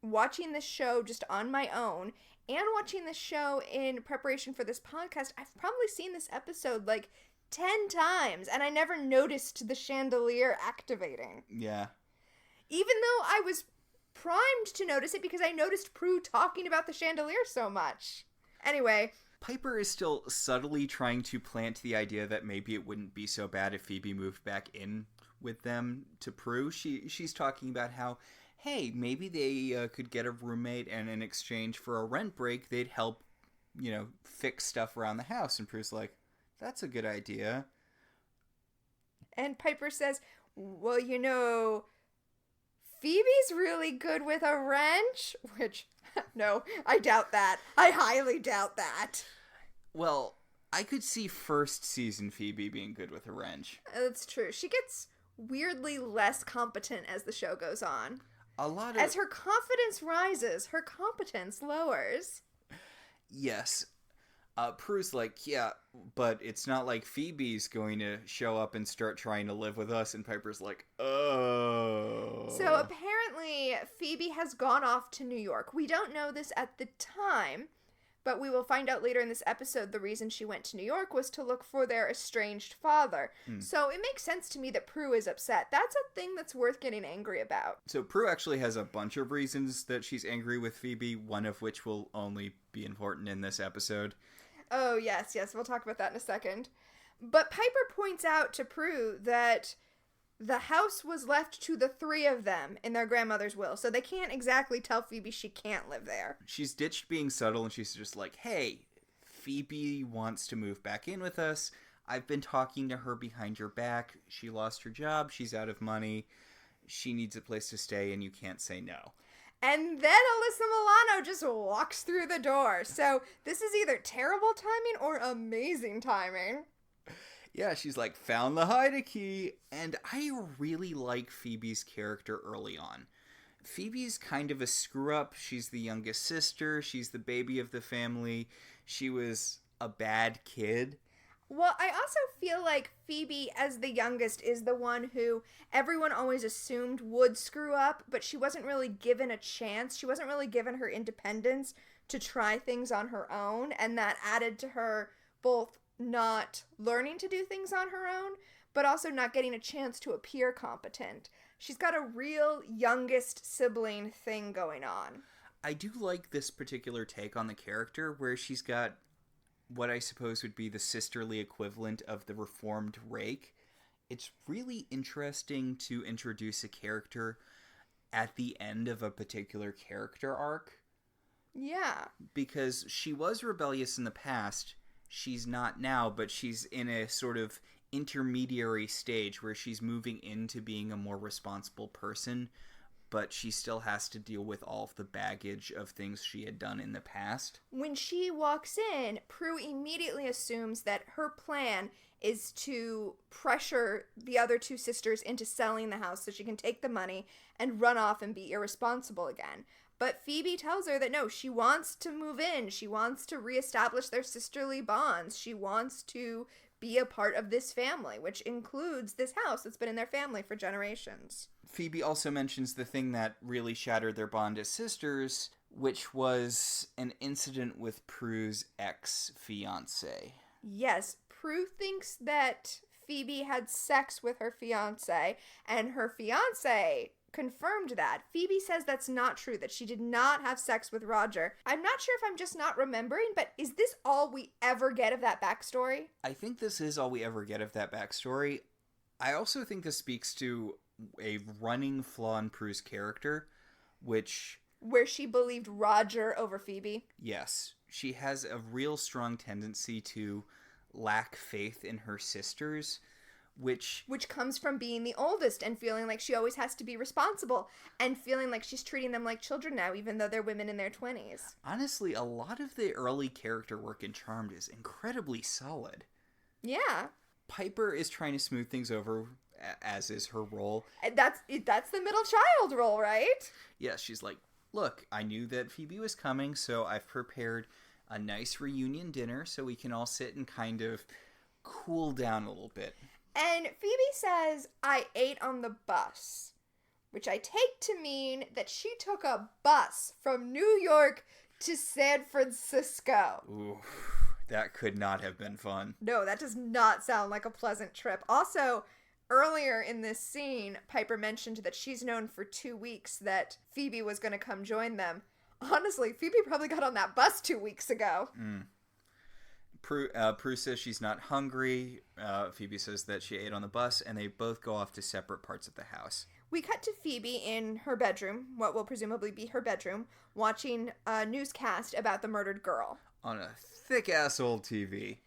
Speaker 2: watching this show just on my own and watching this show in preparation for this podcast, I've probably seen this episode like 10 times, and I never noticed the chandelier activating.
Speaker 1: Yeah.
Speaker 2: Even though I was primed to notice it because I noticed Prue talking about the chandelier so much. Anyway.
Speaker 1: Piper is still subtly trying to plant the idea that maybe it wouldn't be so bad if Phoebe moved back in with them to Prue. She's talking about how, hey, maybe they could get a roommate, and in exchange for a rent break, they'd help, fix stuff around the house. And Prue's like, that's a good idea.
Speaker 2: And Piper says, well, Phoebe's really good with a wrench, which, no, I doubt that. I highly doubt that.
Speaker 1: Well, I could see first season Phoebe being good with a wrench.
Speaker 2: That's true. She gets weirdly less competent as the show goes on. As her confidence rises, her competence lowers.
Speaker 1: Yes. Prue's like, yeah, but it's not like Phoebe's going to show up and start trying to live with us. And Piper's like, oh.
Speaker 2: So apparently Phoebe has gone off to New York. We don't know this at the time, but we will find out later in this episode the reason she went to New York was to look for their estranged father. So it makes sense to me that Prue is upset. That's a thing that's worth getting angry about.
Speaker 1: So Prue actually has a bunch of reasons that she's angry with Phoebe, one of which will only be important in this episode.
Speaker 2: Oh, yes, we'll talk about that in a second. But Piper points out to Prue that the house was left to the three of them in their grandmother's will, so they can't exactly tell Phoebe she can't live there.
Speaker 1: She's ditched being subtle, and she's just like, hey, Phoebe wants to move back in with us. I've been talking to her behind your back. She lost her job. She's out of money. She needs a place to stay, and you can't say no.
Speaker 2: And then Alyssa Milano just walks through the door. So this is either terrible timing or amazing timing.
Speaker 1: Yeah, she's like, found the hide key. And I really like Phoebe's character early on. Phoebe's kind of a screw-up. She's the youngest sister. She's the baby of the family. She was a bad kid.
Speaker 2: Well, I also feel like Phoebe, as the youngest, is the one who everyone always assumed would screw up, but she wasn't really given a chance. She wasn't really given her independence to try things on her own, and that added to her both not learning to do things on her own, but also not getting a chance to appear competent. She's got a real youngest sibling thing going on.
Speaker 1: I do like this particular take on the character, where she's got what I suppose would be the sisterly equivalent of the reformed rake. It's really interesting to introduce a character at the end of a particular character arc.
Speaker 2: Yeah.
Speaker 1: Because she was rebellious in the past. She's not now, but she's in a sort of intermediary stage where she's moving into being a more responsible person, but she still has to deal with all of the baggage of things she had done in the past.
Speaker 2: When she walks in, Prue immediately assumes that her plan is to pressure the other two sisters into selling the house so she can take the money and run off and be irresponsible again. But Phoebe tells her that no, she wants to move in. She wants to reestablish their sisterly bonds. She wants to be a part of this family, which includes this house that's been in their family for generations.
Speaker 1: Phoebe also mentions the thing that really shattered their bond as sisters, which was an incident with Prue's ex-fiancé.
Speaker 2: Yes, Prue thinks that Phoebe had sex with her fiancé, and her fiancé confirmed that. Phoebe says that's not true, that she did not have sex with Roger. I'm not sure if I'm just not remembering, but is this all we ever get of that backstory?
Speaker 1: I think this is all we ever get of that backstory. I also think this speaks to a running flaw in Prue's character, where
Speaker 2: she believed Roger over Phoebe.
Speaker 1: Yes. She has a real strong tendency to lack faith in her sisters, which
Speaker 2: comes from being the oldest and feeling like she always has to be responsible and feeling like she's treating them like children now, even though they're women in their 20s.
Speaker 1: Honestly, a lot of the early character work in Charmed is incredibly solid.
Speaker 2: Yeah.
Speaker 1: Piper is trying to smooth things over, as is her role.
Speaker 2: That's the middle child role, right?
Speaker 1: Yeah, she's like, look, I knew that Phoebe was coming, so I've prepared a nice reunion dinner so we can all sit and kind of cool down a little bit.
Speaker 2: And Phoebe says, I ate on the bus, which I take to mean that she took a bus from New York to San Francisco.
Speaker 1: Ooh, that could not have been fun.
Speaker 2: No, that does not sound like a pleasant trip. Also, earlier in this scene, Piper mentioned that she's known for 2 weeks that Phoebe was going to come join them. Honestly, Phoebe probably got on that bus 2 weeks ago.
Speaker 1: Prue says she's not hungry. Phoebe says that she ate on the bus, and they both go off to separate parts of the house.
Speaker 2: We cut to Phoebe in her bedroom, what will presumably be her bedroom, watching a newscast about the murdered girl.
Speaker 1: On a thick-ass old TV.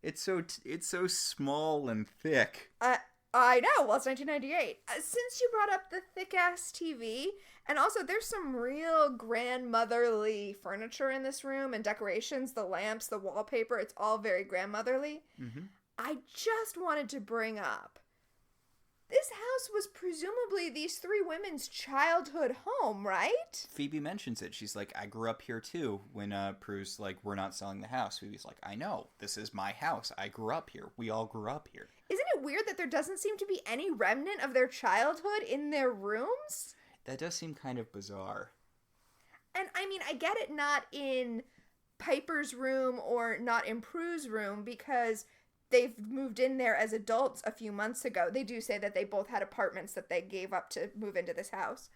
Speaker 1: It's so small and thick.
Speaker 2: I know, well, it's 1998. Since you brought up the thick-ass TV, and also there's some real grandmotherly furniture in this room and decorations, the lamps, the wallpaper, it's all very grandmotherly.
Speaker 1: Mm-hmm.
Speaker 2: I just wanted to bring up This house was presumably these three women's childhood home, right?
Speaker 1: Phoebe mentions it. She's like, I grew up here too. When Prue's like, we're not selling the house. Phoebe's like, I know. This is my house. I grew up here. We all grew up here.
Speaker 2: Isn't it weird that there doesn't seem to be any remnant of their childhood in their rooms?
Speaker 1: That does seem kind of bizarre.
Speaker 2: And I mean, I get it not in Piper's room or not in Prue's room because they've moved in there as adults a few months ago. They do say that they both had apartments that they gave up to move into this house.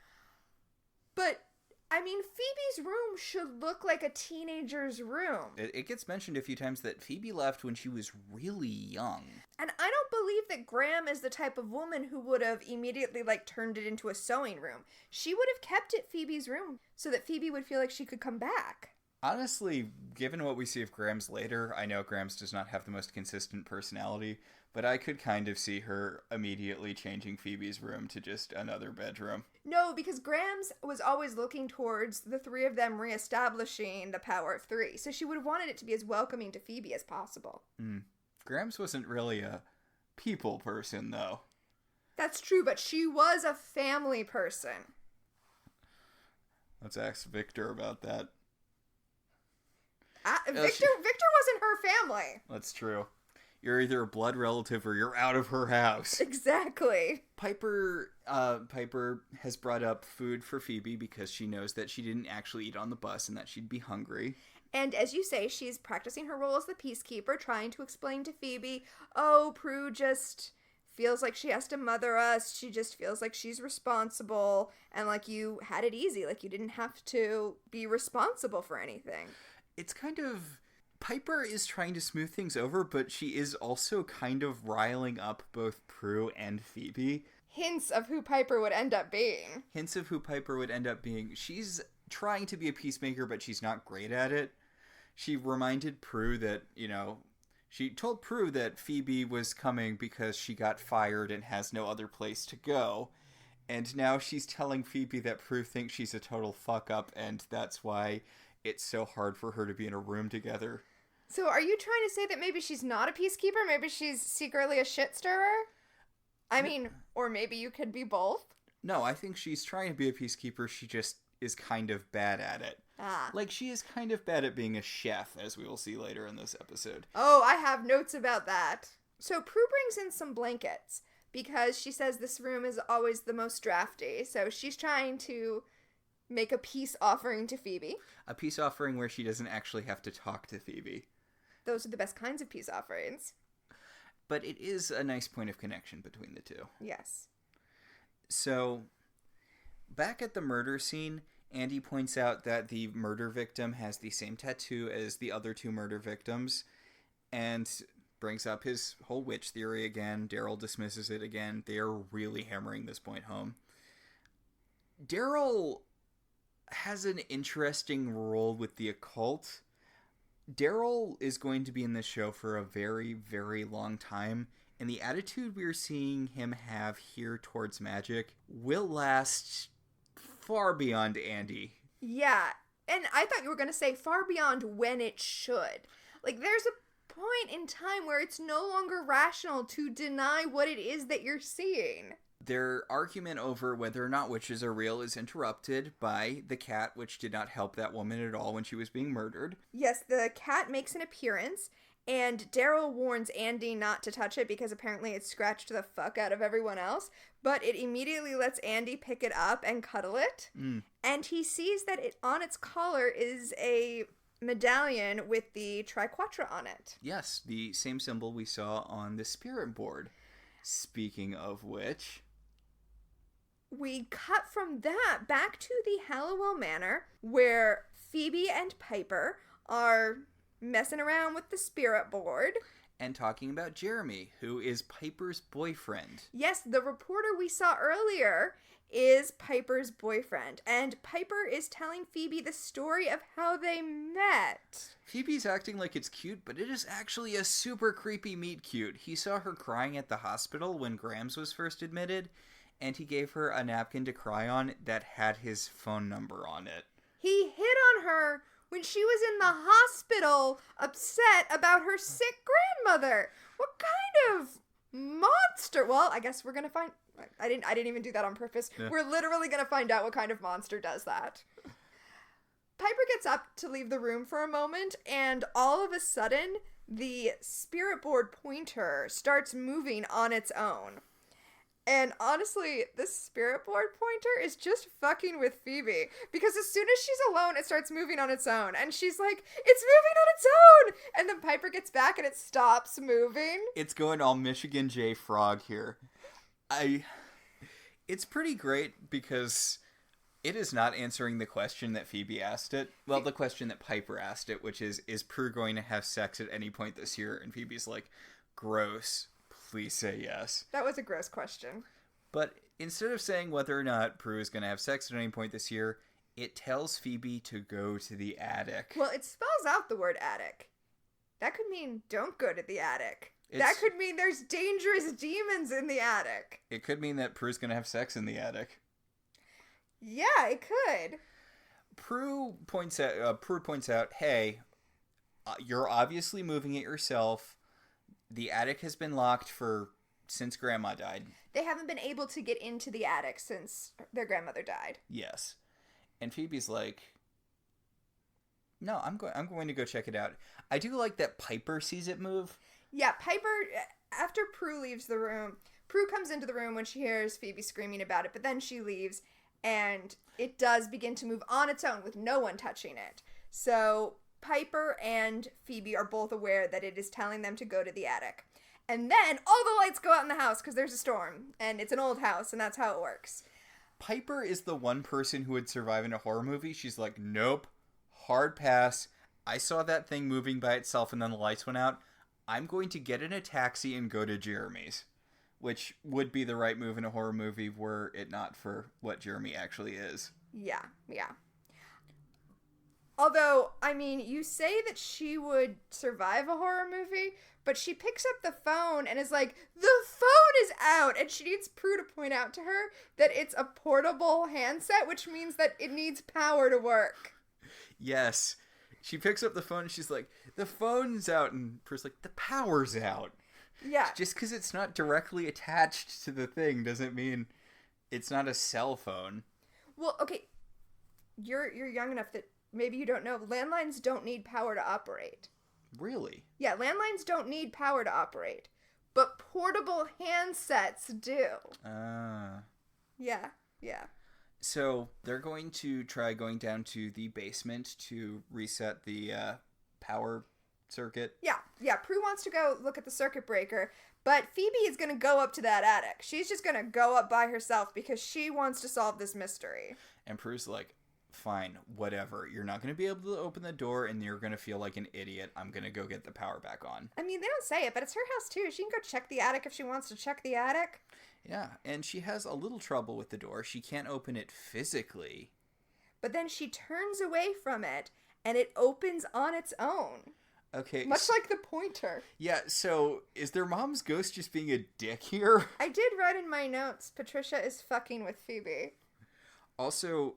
Speaker 2: But, I mean, Phoebe's room should look like a teenager's room.
Speaker 1: It gets mentioned a few times that Phoebe left when she was really young.
Speaker 2: And I don't believe that Graham is the type of woman who would have immediately, turned it into a sewing room. She would have kept it Phoebe's room so that Phoebe would feel like she could come back.
Speaker 1: Honestly, given what we see of Graham's later, I know Graham's does not have the most consistent personality, but I could kind of see her immediately changing Phoebe's room to just another bedroom.
Speaker 2: No, because Graham's was always looking towards the three of them reestablishing the power of three, so she would have wanted it to be as welcoming to Phoebe as possible.
Speaker 1: Graham's wasn't really a people person, though.
Speaker 2: That's true, but she was a family person.
Speaker 1: Let's ask Victor about that.
Speaker 2: Victor wasn't her family.
Speaker 1: That's true. You're either a blood relative or you're out of her house.
Speaker 2: Exactly.
Speaker 1: Piper has brought up food for Phoebe because she knows that she didn't actually eat on the bus and that she'd be hungry.
Speaker 2: And as you say, she's practicing her role as the peacekeeper, trying to explain to Phoebe, oh, Prue just feels like she has to mother us. She just feels like she's responsible. And like you had it easy. Like you didn't have to be responsible for anything.
Speaker 1: It's kind of... Piper is trying to smooth things over, but she is also kind of riling up both Prue and Phoebe.
Speaker 2: Hints of who Piper would end up being.
Speaker 1: She's trying to be a peacemaker, but she's not great at it. She reminded Prue that, she told Prue that Phoebe was coming because she got fired and has no other place to go. And now she's telling Phoebe that Prue thinks she's a total fuck-up, and that's why it's so hard for her to be in a room together.
Speaker 2: So are you trying to say that maybe she's not a peacekeeper? Maybe she's secretly a shit stirrer? I mean, or maybe you could be both?
Speaker 1: No, I think she's trying to be a peacekeeper. She just is kind of bad at it. Like, she is kind of bad at being a chef, as we will see later in this episode.
Speaker 2: Oh, I have notes about that. So Prue brings in some blankets because she says this room is always the most drafty. So she's trying to make a peace offering to Phoebe.
Speaker 1: A peace offering where she doesn't actually have to talk to Phoebe.
Speaker 2: Those are the best kinds of peace offerings.
Speaker 1: But it is a nice point of connection between the two.
Speaker 2: Yes.
Speaker 1: So, back at the murder scene, Andy points out that the murder victim has the same tattoo as the other two murder victims, and brings up his whole witch theory again. Daryl dismisses it again. They are really hammering this point home. Daryl has an interesting role with the occult. Daryl is going to be in this show for a very, very long time, and the attitude we're seeing him have here towards magic will last far beyond Andy.
Speaker 2: Yeah, and I thought you were going to say far beyond when it should. Like, there's a point in time where it's no longer rational to deny what it is that you're seeing.
Speaker 1: Their argument over whether or not witches are real is interrupted by the cat, which did not help that woman at all when she was being murdered.
Speaker 2: Yes, the cat makes an appearance, and Daryl warns Andy not to touch it because apparently it scratched the fuck out of everyone else, but it immediately lets Andy pick it up and cuddle it, and he sees that on its collar is a medallion with the triquetra on it.
Speaker 1: Yes, the same symbol we saw on the spirit board. Speaking of which...
Speaker 2: we cut from that back to the Halliwell Manor, where Phoebe and Piper are messing around with the spirit board.
Speaker 1: And talking about Jeremy, who is Piper's boyfriend.
Speaker 2: Yes, the reporter we saw earlier is Piper's boyfriend. And Piper is telling Phoebe the story of how they met.
Speaker 1: Phoebe's acting like it's cute, but it is actually a super creepy meet cute. He saw her crying at the hospital when Grams was first admitted, and he gave her a napkin to cry on that had his phone number on it.
Speaker 2: He hit on her when she was in the hospital, upset about her sick grandmother. What kind of monster. Well, I guess we're gonna find. I didn't even do that on purpose.
Speaker 1: Yeah.
Speaker 2: We're literally gonna find out what kind of monster does that. Piper gets up to leave the room for a moment, and all of a sudden, the spirit board pointer starts moving on its own. And honestly, this spirit board pointer is just fucking with Phoebe. Because as soon as she's alone, it starts moving on its own. And she's like, it's moving on its own! And then Piper gets back and it stops moving.
Speaker 1: It's going all Michigan J. Frog here. It's pretty great because it is not answering the question that Phoebe asked it. Well, the question that Piper asked it, which is Prue going to have sex at any point this year? And Phoebe's like, gross. Please say yes.
Speaker 2: That was a gross question.
Speaker 1: But instead of saying whether or not Prue is going to have sex at any point this year, it tells Phoebe to go to the attic.
Speaker 2: Well, it spells out the word attic. That could mean don't go to the attic. That could mean there's dangerous demons in the attic.
Speaker 1: It could mean that Prue's going to have sex in the attic.
Speaker 2: Yeah, it could.
Speaker 1: Prue points out, hey, you're obviously moving it yourself. The attic has been locked since Grandma died.
Speaker 2: They haven't been able to get into the attic since their grandmother died.
Speaker 1: Yes. And Phoebe's like, no, I'm going to go check it out. I do like that Piper sees it move.
Speaker 2: Yeah, Piper, after Prue leaves the room, Prue comes into the room when she hears Phoebe screaming about it, but then she leaves, and it does begin to move on its own with no one touching it. So Piper and Phoebe are both aware that it is telling them to go to the attic. And then all the lights go out in the house because there's a storm. And it's an old house, and that's how it works.
Speaker 1: Piper is the one person who would survive in a horror movie. She's like, nope, hard pass. I saw that thing moving by itself and then the lights went out. I'm going to get in a taxi and go to Jeremy's. Which would be the right move in a horror movie were it not for what Jeremy actually is.
Speaker 2: Yeah. Although, I mean, you say that she would survive a horror movie, but she picks up the phone and is like, the phone is out! And she needs Prue to point out to her that it's a portable handset, which means that it needs power to work.
Speaker 1: Yes. She picks up the phone and she's like, the phone's out. And Prue's like, the power's out.
Speaker 2: Yeah.
Speaker 1: Just because it's not directly attached to the thing doesn't mean it's not a cell phone.
Speaker 2: Well, okay. You're young enough that maybe you don't know, landlines don't need power to operate.
Speaker 1: Really?
Speaker 2: Yeah, landlines don't need power to operate. But portable handsets do. Yeah.
Speaker 1: So they're going to try going down to the basement to reset the power circuit.
Speaker 2: Yeah, Prue wants to go look at the circuit breaker, but Phoebe is going to go up to that attic. She's just going to go up by herself because she wants to solve this mystery.
Speaker 1: And Prue's like, fine, whatever. You're not going to be able to open the door and you're going to feel like an idiot. I'm going to go get the power back on.
Speaker 2: I mean, they don't say it, but it's her house too. She can go check the attic if she wants to check the attic.
Speaker 1: Yeah, and she has a little trouble with the door. She can't open it physically.
Speaker 2: But then she turns away from it and it opens on its own.
Speaker 1: Okay.
Speaker 2: Much like the pointer.
Speaker 1: Yeah, so is their mom's ghost just being a dick here?
Speaker 2: I did write in my notes, Patricia is fucking with Phoebe.
Speaker 1: Also,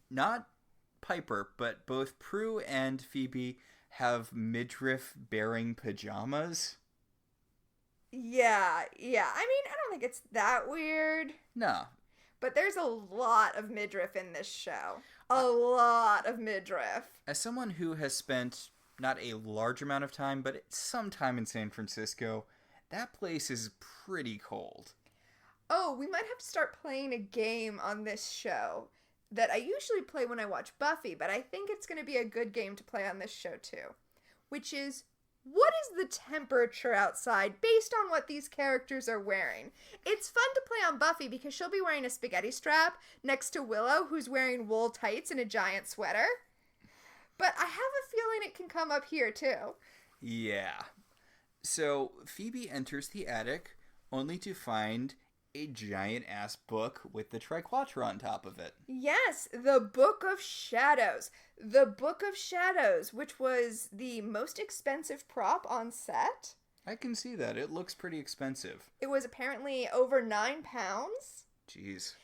Speaker 1: not Piper, but both Prue and Phoebe have midriff-bearing pajamas.
Speaker 2: Yeah. I mean, I don't think it's that weird.
Speaker 1: No.
Speaker 2: But there's a lot of midriff in this show. A lot of midriff.
Speaker 1: As someone who has spent not a large amount of time, but some time in San Francisco, that place is pretty cold.
Speaker 2: Oh, we might have to start playing a game on this show that I usually play when I watch Buffy, but I think it's going to be a good game to play on this show too. Which is, what is the temperature outside based on what these characters are wearing? It's fun to play on Buffy because she'll be wearing a spaghetti strap next to Willow, who's wearing wool tights and a giant sweater. But I have a feeling it can come up here too.
Speaker 1: Yeah. So Phoebe enters the attic only to find a giant-ass book with the triquetra on top of it.
Speaker 2: Yes, the Book of Shadows. The Book of Shadows, which was the most expensive prop on set.
Speaker 1: I can see that. It looks pretty expensive.
Speaker 2: It was apparently over £9.
Speaker 1: Jeez.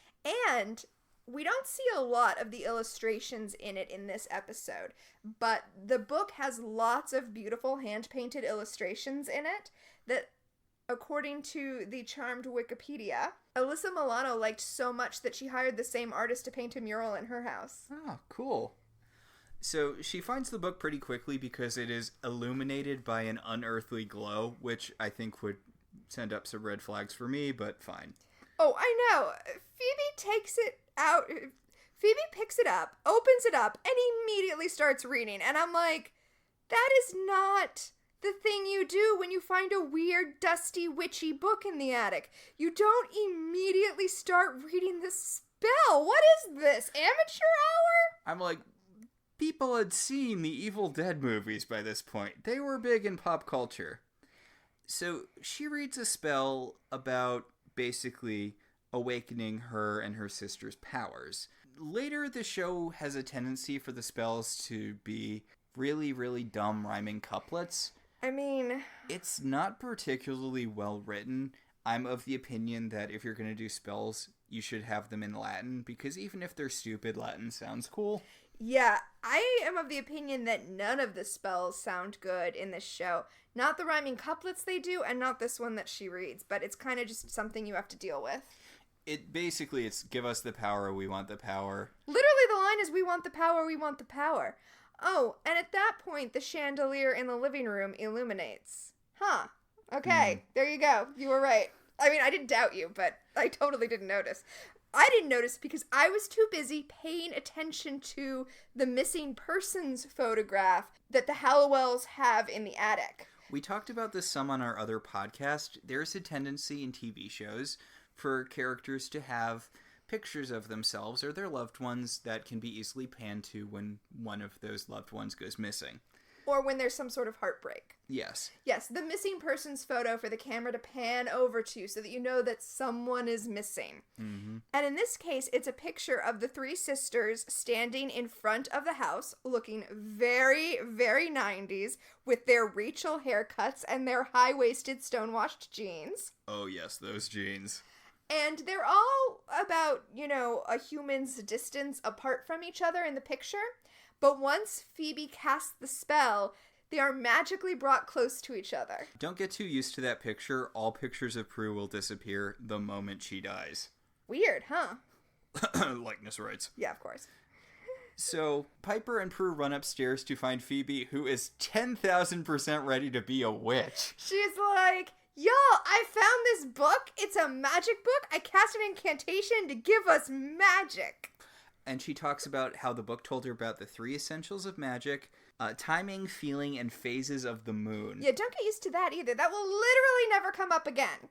Speaker 2: And we don't see a lot of the illustrations in it in this episode, but the book has lots of beautiful hand-painted illustrations in it that according to the Charmed Wikipedia, Alyssa Milano liked so much that she hired the same artist to paint a mural in her house.
Speaker 1: Oh, cool. So she finds the book pretty quickly because it is illuminated by an unearthly glow, which I think would send up some red flags for me, but fine.
Speaker 2: Oh, I know. Phoebe takes it out. Phoebe picks it up, opens it up, and immediately starts reading. And I'm like, that is not the thing you do when you find a weird, dusty, witchy book in the attic. You don't immediately start reading the spell. What is this? Amateur hour?
Speaker 1: I'm like, people had seen the Evil Dead movies by this point. They were big in pop culture. So she reads a spell about basically awakening her and her sister's powers. Later, the show has a tendency for the spells to be really, really dumb rhyming couplets.
Speaker 2: I mean,
Speaker 1: it's not particularly well written. I'm of the opinion that if you're going to do spells, you should have them in Latin, because even if they're stupid, Latin sounds cool.
Speaker 2: Yeah, I am of the opinion that none of the spells sound good in this show. Not the rhyming couplets they do, and not this one that she reads, but it's kind of just something you have to deal with.
Speaker 1: It's give us the power, we want the power.
Speaker 2: Literally the line is, we want the power, we want the power. Oh, and at that point, the chandelier in the living room illuminates. Huh. Okay, There you go. You were right. I mean, I didn't doubt you, but I totally didn't notice. I didn't notice because I was too busy paying attention to the missing persons photograph that the Halliwells have in the attic.
Speaker 1: We talked about this some on our other podcast. There's a tendency in TV shows for characters to have pictures of themselves or their loved ones that can be easily panned to when one of those loved ones goes missing.
Speaker 2: Or when there's some sort of heartbreak.
Speaker 1: Yes.
Speaker 2: Yes, the missing person's photo for the camera to pan over to so that you know that someone is missing.
Speaker 1: Mm-hmm.
Speaker 2: And in this case, it's a picture of the three sisters standing in front of the house, looking very, very 90s, with their Rachel haircuts and their high-waisted stonewashed jeans.
Speaker 1: Oh yes, those jeans.
Speaker 2: And they're all about, a human's distance apart from each other in the picture. But once Phoebe casts the spell, they are magically brought close to each other.
Speaker 1: Don't get too used to that picture. All pictures of Prue will disappear the moment she dies.
Speaker 2: Weird, huh?
Speaker 1: Likeness rights.
Speaker 2: Yeah, of course.
Speaker 1: So, Piper and Prue run upstairs to find Phoebe, who is 10,000% ready to be a witch.
Speaker 2: She's like, y'all, I found this book. It's a magic book. I cast an incantation to give us magic.
Speaker 1: And she talks about how the book told her about the 3 essentials of magic, timing, feeling, and phases of the moon.
Speaker 2: Yeah, don't get used to that either. That will literally never come up again.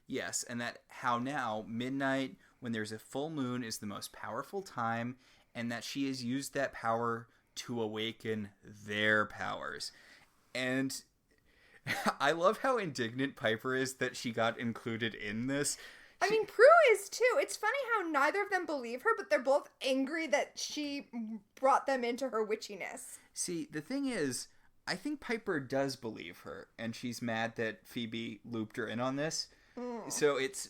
Speaker 1: Yes, and that how now, midnight, when there's a full moon, is the most powerful time, and that she has used that power to awaken their powers. And I love how indignant Piper is that she got included in this.
Speaker 2: I mean, Prue is too. It's funny how neither of them believe her, but they're both angry that she brought them into her witchiness.
Speaker 1: See, the thing is, I think Piper does believe her, and she's mad that Phoebe looped her in on this. So it's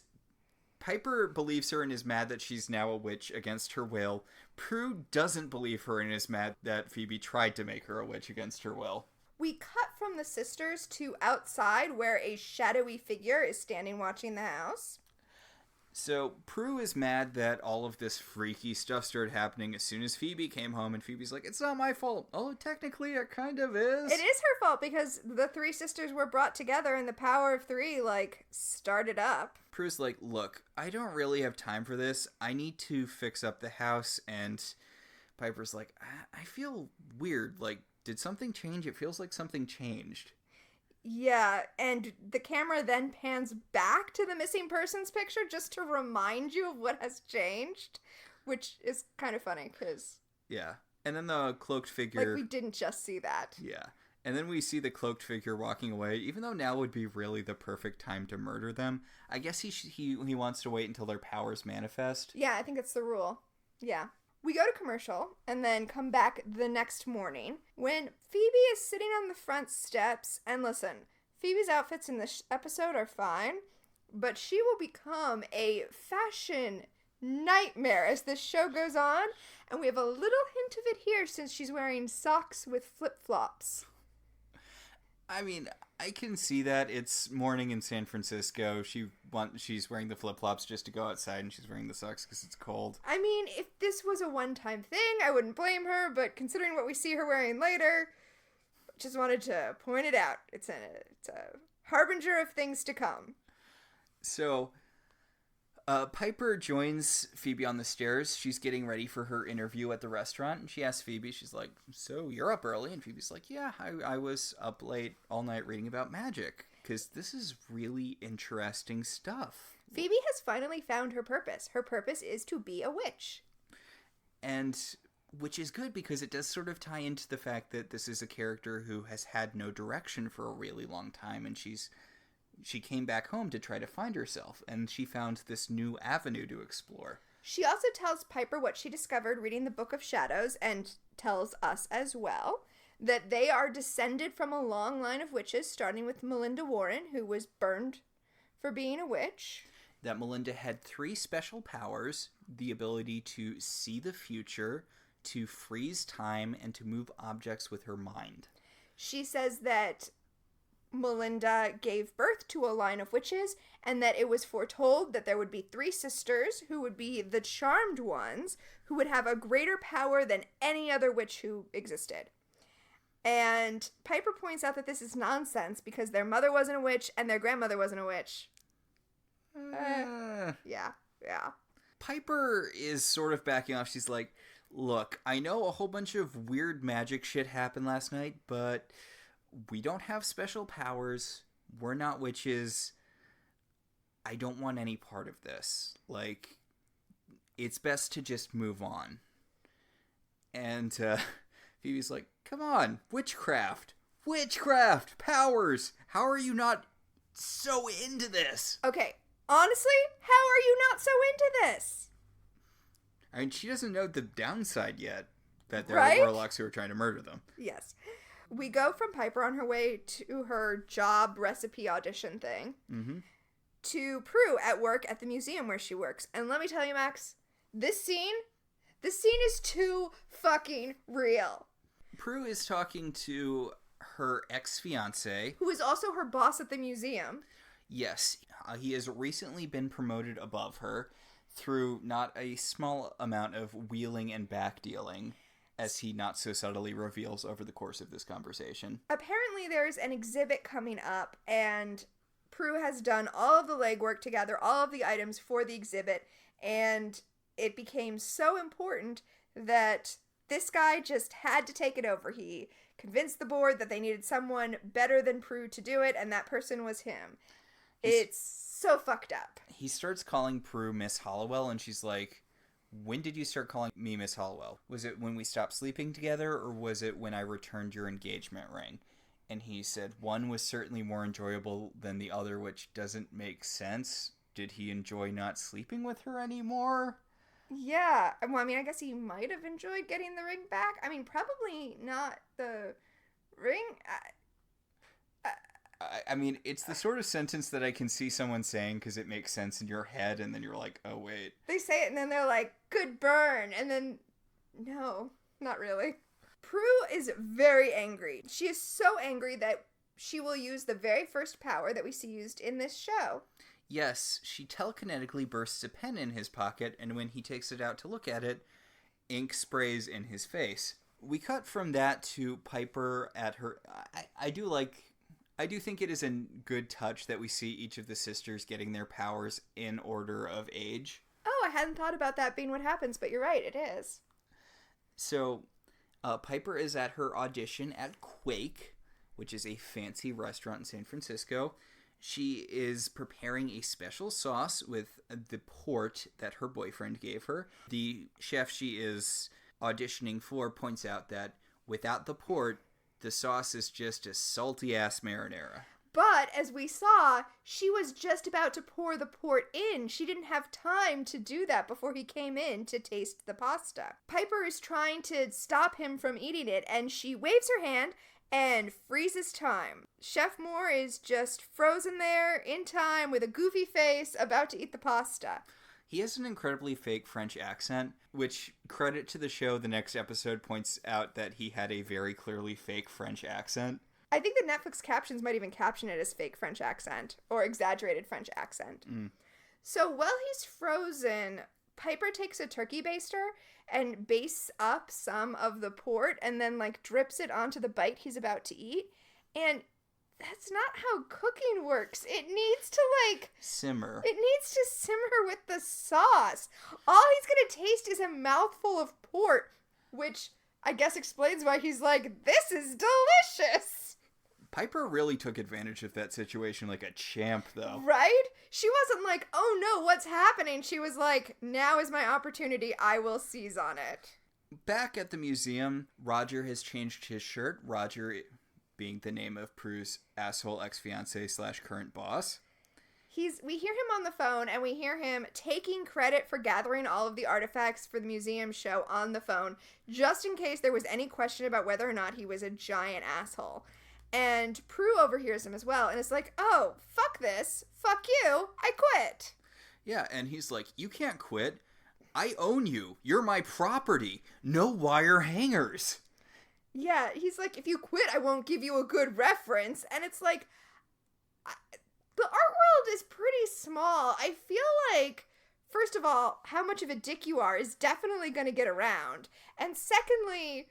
Speaker 1: Piper believes her and is mad that she's now a witch against her will. Prue doesn't believe her and is mad that Phoebe tried to make her a witch against her will.
Speaker 2: We cut from the sisters to outside where a shadowy figure is standing watching the house.
Speaker 1: So Prue is mad that all of this freaky stuff started happening as soon as Phoebe came home, and Phoebe's like, it's not my fault. Oh, technically it kind of is.
Speaker 2: It is her fault because the 3 sisters were brought together and the power of 3, started up.
Speaker 1: Prue's like, look, I don't really have time for this. I need to fix up the house. And Piper's like, I feel weird. Did something change? It feels like something changed.
Speaker 2: Yeah, and the camera then pans back to the missing persons picture just to remind you of what has changed, which is kind of funny, because...
Speaker 1: Yeah, and then the cloaked figure...
Speaker 2: we didn't just see that.
Speaker 1: Yeah, and then we see the cloaked figure walking away, even though now would be really the perfect time to murder them. I guess he wants to wait until their powers manifest.
Speaker 2: Yeah, I think it's the rule. Yeah. We go to commercial and then come back the next morning when Phoebe is sitting on the front steps. And listen, Phoebe's outfits in this episode are fine, but she will become a fashion nightmare as this show goes on. And we have a little hint of it here since she's wearing socks with flip-flops.
Speaker 1: I mean, I can see that. It's morning in San Francisco. She's wearing the flip-flops just to go outside, and she's wearing the socks because it's cold.
Speaker 2: I mean, if this was a one-time thing, I wouldn't blame her, but considering what we see her wearing later, just wanted to point it out. It's a harbinger of things to come.
Speaker 1: So, Piper joins Phoebe on the stairs. She's getting ready for her interview at the restaurant, and she asks Phoebe, she's like, so you're up early? And Phoebe's like, yeah, I was up late all night reading about magic, because this is really interesting stuff.
Speaker 2: Phoebe has finally found her purpose. Her purpose is to be a witch.
Speaker 1: And which is good because it does sort of tie into the fact that this is a character who has had no direction for a really long time, and she came back home to try to find herself, and she found this new avenue to explore.
Speaker 2: She also tells Piper what she discovered reading the Book of Shadows, and tells us as well, that they are descended from a long line of witches, starting with Melinda Warren, who was burned for being a witch.
Speaker 1: That Melinda had 3 special powers: the ability to see the future, to freeze time, and to move objects with her mind.
Speaker 2: She says that Melinda gave birth to a line of witches, and that it was foretold that there would be 3 sisters who would be the charmed ones, who would have a greater power than any other witch who existed. And Piper points out that this is nonsense because their mother wasn't a witch and their grandmother wasn't a witch. Yeah.
Speaker 1: Piper is sort of backing off. She's like, look, I know a whole bunch of weird magic shit happened last night, but we don't have special powers. We're not witches. I don't want any part of this. Like, it's best to just move on. And Phoebe's like, come on, witchcraft, powers. How are you not so into this?
Speaker 2: Okay, honestly, how are you not so into this?
Speaker 1: I mean, she doesn't know the downside yet, that there
Speaker 2: Right?
Speaker 1: are warlocks who are trying to murder them.
Speaker 2: Yes. We go from Piper on her way to her job recipe audition thing to Prue at work at the museum where she works. And let me tell you, Max, this scene is too fucking real.
Speaker 1: Prue is talking to her ex-fiancé,
Speaker 2: who is also her boss at the museum.
Speaker 1: Yes, he has recently been promoted above her through not a small amount of wheeling and backdealing, as he not so subtly reveals over the course of this conversation.
Speaker 2: Apparently there's an exhibit coming up, and Prue has done all of the legwork to gather all of the items for the exhibit, and it became so important that this guy just had to take it over. He convinced the board that they needed someone better than Prue to do it, and that person was him. It's so fucked up.
Speaker 1: He starts calling Prue Miss Halliwell, and she's like, when did you start calling me Miss Halliwell? Was it when we stopped sleeping together, or was it when I returned your engagement ring? And he said, one was certainly more enjoyable than the other, which doesn't make sense. Did he enjoy not sleeping with her anymore?
Speaker 2: Yeah. Well, I mean, I guess he might have enjoyed getting the ring back. I mean, probably not the ring.
Speaker 1: I mean, it's the sort of sentence that I can see someone saying because it makes sense in your head, and then you're like, oh, wait.
Speaker 2: They say it, and then they're like, good burn, and then, no, not really. Prue is very angry. She is so angry that she will use the very first power that we see used in this show.
Speaker 1: Yes, she telekinetically bursts a pen in his pocket, and when he takes it out to look at it, ink sprays in his face. We cut from that to Piper at her... I do think it is a good touch that we see each of the sisters getting their powers in order of age.
Speaker 2: Oh, I hadn't thought about that being what happens, but you're right, it is.
Speaker 1: So, Piper is at her audition at Quake, which is a fancy restaurant in San Francisco. She is preparing a special sauce with the port that her boyfriend gave her. The chef she is auditioning for points out that without the port, the sauce is just a salty-ass marinara.
Speaker 2: But, as we saw, she was just about to pour the port in. She didn't have time to do that before he came in to taste the pasta. Piper is trying to stop him from eating it, and she waves her hand and freezes time. Chef Moore is just frozen there in time with a goofy face about to eat the pasta.
Speaker 1: He has an incredibly fake French accent, which, credit to the show, the next episode points out that he had a very clearly fake French accent.
Speaker 2: I think the Netflix captions might even caption it as fake French accent or exaggerated French accent. So while he's frozen, Piper takes a turkey baster and bastes up some of the port and then like drips it onto the bite he's about to eat. And that's not how cooking works. It needs to like
Speaker 1: simmer.
Speaker 2: It needs to simmer with the sauce. All he's going to taste is a mouthful of port, which I guess explains why he's like, this is delicious.
Speaker 1: Piper really took advantage of that situation like a champ, though.
Speaker 2: Right? She wasn't like, oh no, what's happening? She was like, now is my opportunity. I will seize on it.
Speaker 1: Back at the museum, Roger has changed his shirt. Roger being the name of Prue's asshole ex-fiancé / current boss.
Speaker 2: We hear him on the phone, and we hear him taking credit for gathering all of the artifacts for the museum show on the phone, just in case there was any question about whether or not he was a giant asshole. And Prue overhears him as well, and is like, oh, fuck this. Fuck you. I quit.
Speaker 1: Yeah, and he's like, you can't quit. I own you. You're my property. No wire hangers.
Speaker 2: Yeah, he's like, if you quit, I won't give you a good reference. And it's like, the art world is pretty small. I feel like, first of all, how much of a dick you are is definitely going to get around. And secondly,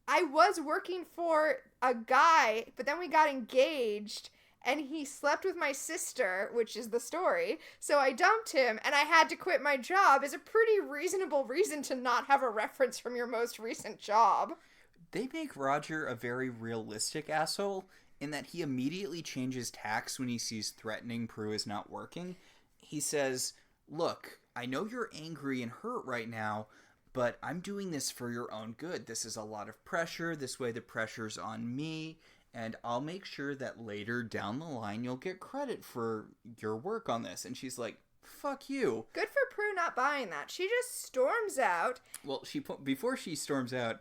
Speaker 2: I was working for a guy, but then we got engaged, and he slept with my sister, which is the story. So I dumped him, and I had to quit my job is a pretty reasonable reason to not have a reference from your most recent job.
Speaker 1: They make Roger a very realistic asshole in that he immediately changes tacks when he sees threatening Prue is not working. He says, look, I know you're angry and hurt right now, but I'm doing this for your own good. This is a lot of pressure. This way the pressure's on me, and I'll make sure that later down the line you'll get credit for your work on this. And she's like, fuck you.
Speaker 2: Good for Prue not buying that. She just storms out.
Speaker 1: Well, before she storms out,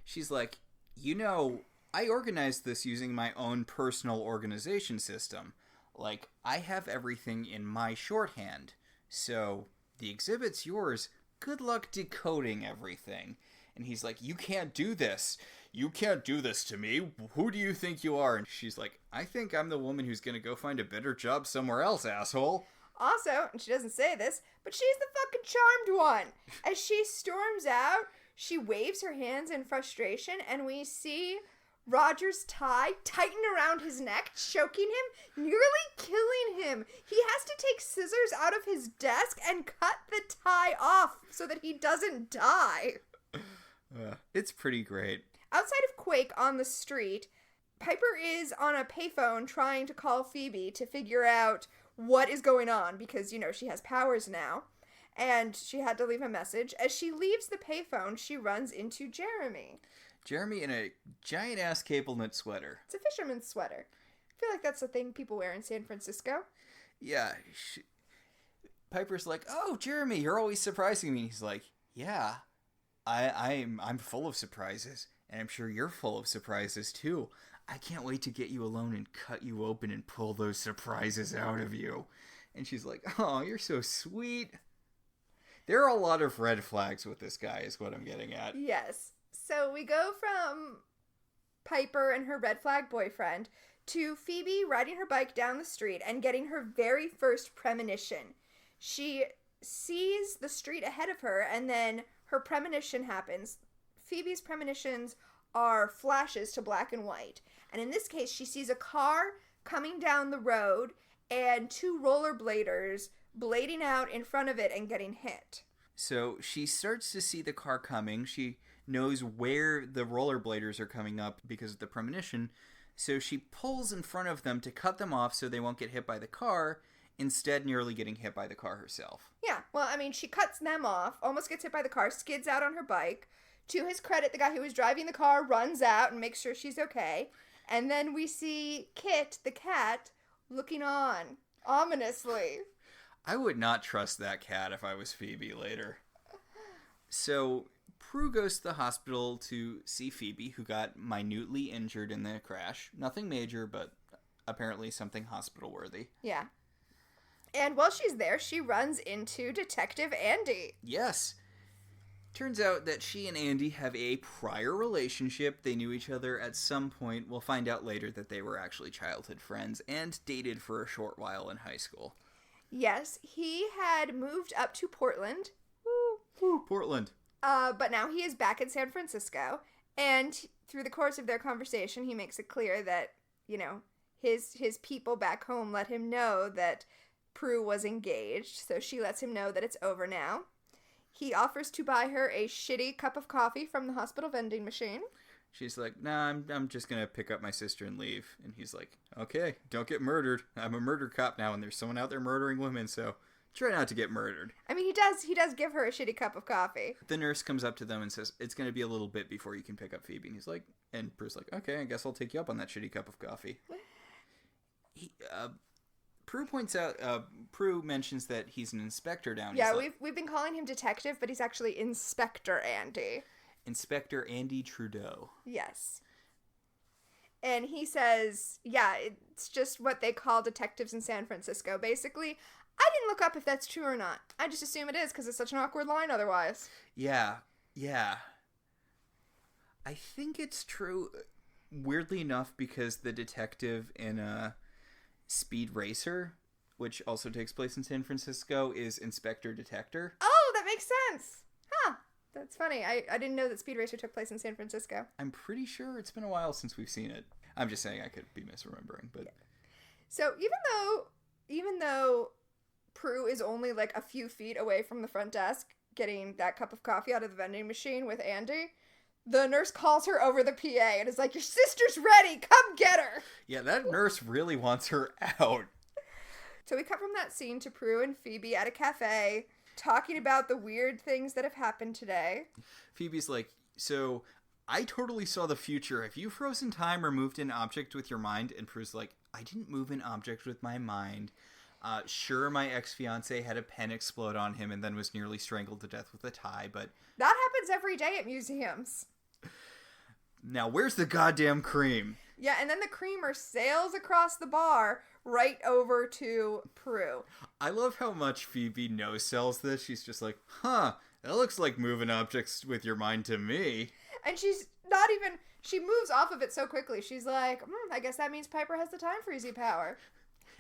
Speaker 1: she's like, I organized this using my own personal organization system. Like, I have everything in my shorthand. So, the exhibit's yours. Good luck decoding everything. And he's like, you can't do this. You can't do this to me. Who do you think you are? And she's like, I think I'm the woman who's gonna go find a better job somewhere else, asshole.
Speaker 2: Also, and she doesn't say this, but she's the fucking charmed one. As she storms out, she waves her hands in frustration, and we see Roger's tie tighten around his neck, choking him, nearly killing him. He has to take scissors out of his desk and cut the tie off so that he doesn't die.
Speaker 1: It's pretty great.
Speaker 2: Outside of Quake on the street, Piper is on a payphone trying to call Phoebe to figure out what is going on because, she has powers now. And she had to leave a message. As she leaves the payphone, she runs into Jeremy.
Speaker 1: Jeremy in a giant-ass cable knit sweater.
Speaker 2: It's a fisherman's sweater. I feel like that's the thing people wear in San Francisco.
Speaker 1: Yeah. Piper's like, oh, Jeremy, you're always surprising me. He's like, yeah, I'm full of surprises. And I'm sure you're full of surprises, too. I can't wait to get you alone and cut you open and pull those surprises out of you. And she's like, oh, you're so sweet. There are a lot of red flags with this guy, is what I'm getting at.
Speaker 2: Yes. So we go from Piper and her red flag boyfriend to Phoebe riding her bike down the street and getting her very first premonition. She sees the street ahead of her, and then her premonition happens. Phoebe's premonitions are flashes to black and white. And in this case, she sees a car coming down the road and two rollerbladers blading out in front of it and getting hit.
Speaker 1: So she starts to see the car coming. She knows where the rollerbladers are coming up because of the premonition. So she pulls in front of them to cut them off so they won't get hit by the car, instead nearly getting hit by the car herself.
Speaker 2: Yeah, well, she cuts them off, almost gets hit by the car, skids out on her bike. To his credit, the guy who was driving the car runs out and makes sure she's okay. And then we see Kit, the cat, looking on, ominously.
Speaker 1: I would not trust that cat if I was Phoebe later. So, Prue goes to the hospital to see Phoebe, who got minutely injured in the crash. Nothing major, but apparently something hospital-worthy.
Speaker 2: Yeah. And while she's there, she runs into Detective Andy.
Speaker 1: Yes. Turns out that she and Andy have a prior relationship. They knew each other at some point. We'll find out later that they were actually childhood friends and dated for a short while in high school.
Speaker 2: Yes, he had moved up to Portland.
Speaker 1: Woo, Portland.
Speaker 2: But now he is back in San Francisco. And through the course of their conversation, he makes it clear that, you know, his people back home let him know that Prue was engaged. So she lets him know that it's over now. He offers to buy her a shitty cup of coffee from the hospital vending machine.
Speaker 1: She's like, nah, I'm just going to pick up my sister and leave. And he's like, okay, don't get murdered. I'm a murder cop now, and there's someone out there murdering women, so try not to get murdered.
Speaker 2: I mean, he does give her a shitty cup of coffee.
Speaker 1: The nurse comes up to them and says, it's going to be a little bit before you can pick up Phoebe. And he's like, and Prue's like, okay, I guess I'll take you up on that shitty cup of coffee. Prue mentions that he's an inspector down.
Speaker 2: Yeah, we've been calling him detective, but he's actually Inspector Andy.
Speaker 1: Inspector Andy Trudeau.
Speaker 2: Yes. And he says, yeah, it's just what they call detectives in San Francisco. Basically, I didn't look up if that's true or not. I just assume it is because it's such an awkward line otherwise.
Speaker 1: Yeah. I think it's true, weirdly enough, because the detective in Speed Racer, which also takes place in San Francisco, is Inspector Detector.
Speaker 2: Oh, that makes sense. Huh. That's funny. I didn't know that Speed Racer took place in San Francisco.
Speaker 1: I'm pretty sure it's been a while since we've seen it. I'm just saying I could be misremembering, but...
Speaker 2: Yeah. So even though Prue is only like a few feet away from the front desk getting that cup of coffee out of the vending machine with Andy, the nurse calls her over the PA and is like, your sister's ready, come get her.
Speaker 1: Yeah, that nurse really wants her out.
Speaker 2: So we cut from that scene to Prue and Phoebe at a cafe talking about the weird things that have happened today.
Speaker 1: Phoebe's like, so I totally saw the future. Have you frozen time or moved an object with your mind? And Prue's like, I didn't move an object with my mind. Sure, my ex-fiance had a pen explode on him and then was nearly strangled to death with a tie, but...
Speaker 2: That happens every day at museums.
Speaker 1: Now, where's the goddamn cream?
Speaker 2: Yeah, and then the creamer sails across the bar right over to Prue.
Speaker 1: I love how much Phoebe no-sells this. She's just like, that looks like moving objects with your mind to me.
Speaker 2: And she's not even... She moves off of it so quickly. She's like, I guess that means Piper has the time freezy power.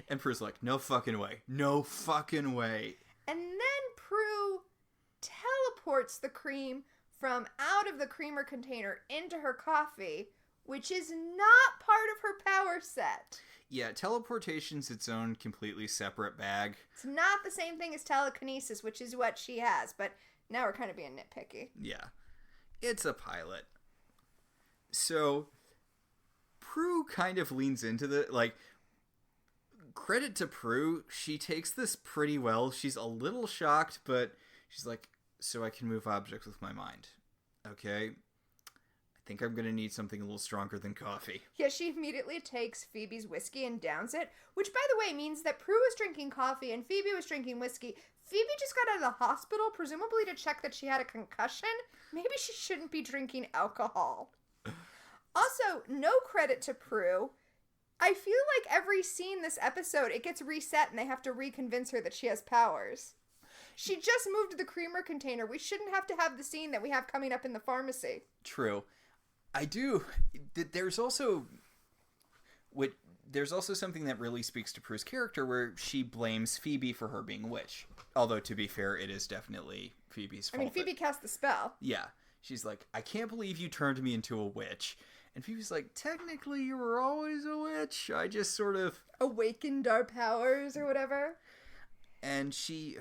Speaker 1: And Prue's like, no fucking way. No fucking way.
Speaker 2: And then Prue teleports the cream from out of the creamer container into her coffee, which is not part of her power set.
Speaker 1: Yeah, teleportation's its own completely separate bag.
Speaker 2: It's not the same thing as telekinesis, which is what she has, but now we're kind of being nitpicky.
Speaker 1: Yeah. It's a pilot. So, Prue kind of leans into the, credit to Prue, she takes this pretty well. She's a little shocked, but she's like, so I can move objects with my mind. Okay. I think I'm going to need something a little stronger than coffee.
Speaker 2: Yeah, she immediately takes Phoebe's whiskey and downs it, which, by the way, means that Prue was drinking coffee and Phoebe was drinking whiskey. Phoebe just got out of the hospital, presumably to check that she had a concussion. Maybe she shouldn't be drinking alcohol. Also, no credit to Prue. I feel like every scene this episode, it gets reset and they have to reconvince her that she has powers. She just moved the creamer container. We shouldn't have to have the scene that we have coming up in the pharmacy.
Speaker 1: True. I do. There's also something that really speaks to Prue's character where she blames Phoebe for her being a witch. Although, to be fair, it is definitely Phoebe's fault.
Speaker 2: I mean, Phoebe cast the spell.
Speaker 1: Yeah. She's like, I can't believe you turned me into a witch. And Phoebe's like, technically you were always a witch. I just sort of...
Speaker 2: awakened our powers or whatever.
Speaker 1: And she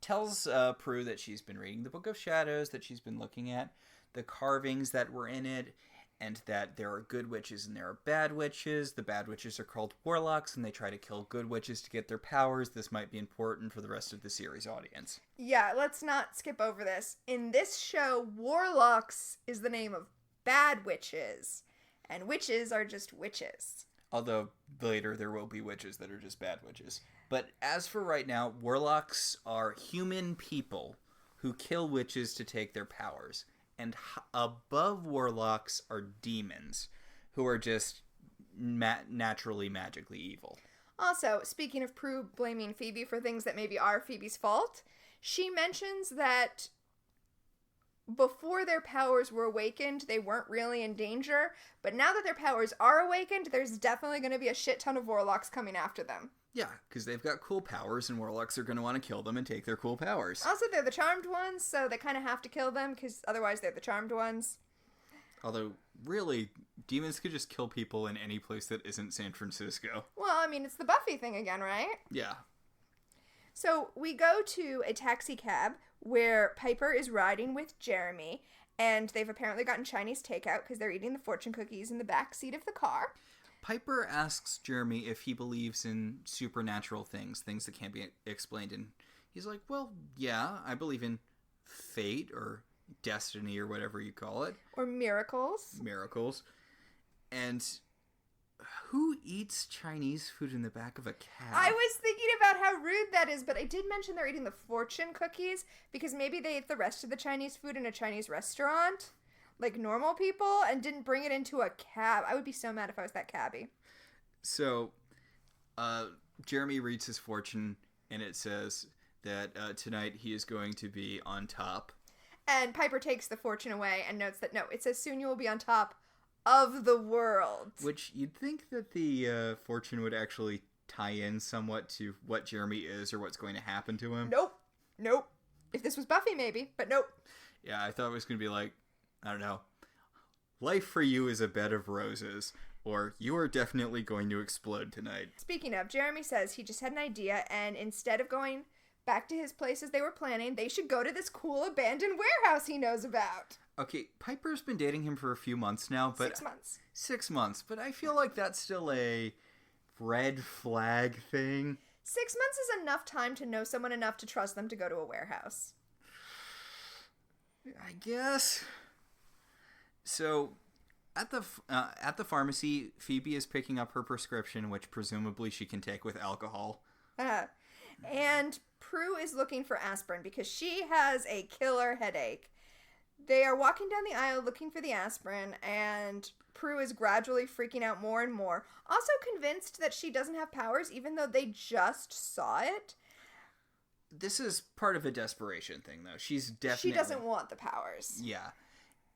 Speaker 1: tells Prue that she's been reading the Book of Shadows, that she's been looking at the carvings that were in it, and that there are good witches and there are bad witches. The bad witches are called warlocks, and they try to kill good witches to get their powers. This might be important for the rest of the series audience.
Speaker 2: Yeah, let's not skip over this. In this show, warlocks is the name of bad witches, and witches are just witches.
Speaker 1: Although later there will be witches that are just bad witches. But as for right now, warlocks are human people who kill witches to take their powers. And above warlocks are demons who are just naturally magically evil.
Speaker 2: Also, speaking of Prue blaming Phoebe for things that maybe are Phoebe's fault, she mentions that before their powers were awakened, they weren't really in danger. But now that their powers are awakened, there's definitely going to be a shit ton of warlocks coming after them.
Speaker 1: Yeah, because they've got cool powers, and warlocks are going to want to kill them and take their cool powers.
Speaker 2: Also, they're the charmed ones, so they kind of have to kill them, because otherwise they're the charmed ones.
Speaker 1: Although, really, demons could just kill people in any place that isn't San Francisco.
Speaker 2: Well, I mean, it's the Buffy thing again, right?
Speaker 1: Yeah.
Speaker 2: So we go to a taxi cab where Piper is riding with Jeremy, and they've apparently gotten Chinese takeout because they're eating the fortune cookies in the back seat of the car.
Speaker 1: Piper asks Jeremy if he believes in supernatural things that can't be explained, and he's like, well, yeah, I believe in fate or destiny or whatever you call it.
Speaker 2: Or miracles.
Speaker 1: Miracles. And who eats Chinese food in the back of a cab?
Speaker 2: I was thinking about how rude that is, but I did mention they're eating the fortune cookies because maybe they ate the rest of the Chinese food in a Chinese restaurant, like normal people, and didn't bring it into a cab. I would be so mad if I was that cabbie.
Speaker 1: So, Jeremy reads his fortune, and it says that tonight he is going to be on top.
Speaker 2: And Piper takes the fortune away and notes that, no, it says soon you will be on top of the world.
Speaker 1: Which you'd think that the fortune would actually tie in somewhat to what Jeremy is or what's going to happen to him.
Speaker 2: Nope. If this was Buffy, maybe, but nope.
Speaker 1: Yeah, I thought it was going to be like, I don't know, life for you is a bed of roses, or you are definitely going to explode tonight.
Speaker 2: Speaking of, Jeremy says he just had an idea, and instead of going back to his place as they were planning, they should go to this cool abandoned warehouse he knows about.
Speaker 1: Okay, Piper's been dating him for a few months now, but
Speaker 2: 6 months.
Speaker 1: 6 months, but I feel like that's still a red flag thing.
Speaker 2: 6 months is enough time to know someone enough to trust them to go to a warehouse.
Speaker 1: I guess. So, at the pharmacy, Phoebe is picking up her prescription, which presumably she can take with alcohol.
Speaker 2: And Prue is looking for aspirin because she has a killer headache. They are walking down the aisle looking for the aspirin, and Prue is gradually freaking out more and more. Also convinced that she doesn't have powers, even though they just saw it.
Speaker 1: This is part of a desperation thing, though. She
Speaker 2: doesn't want the powers.
Speaker 1: Yeah.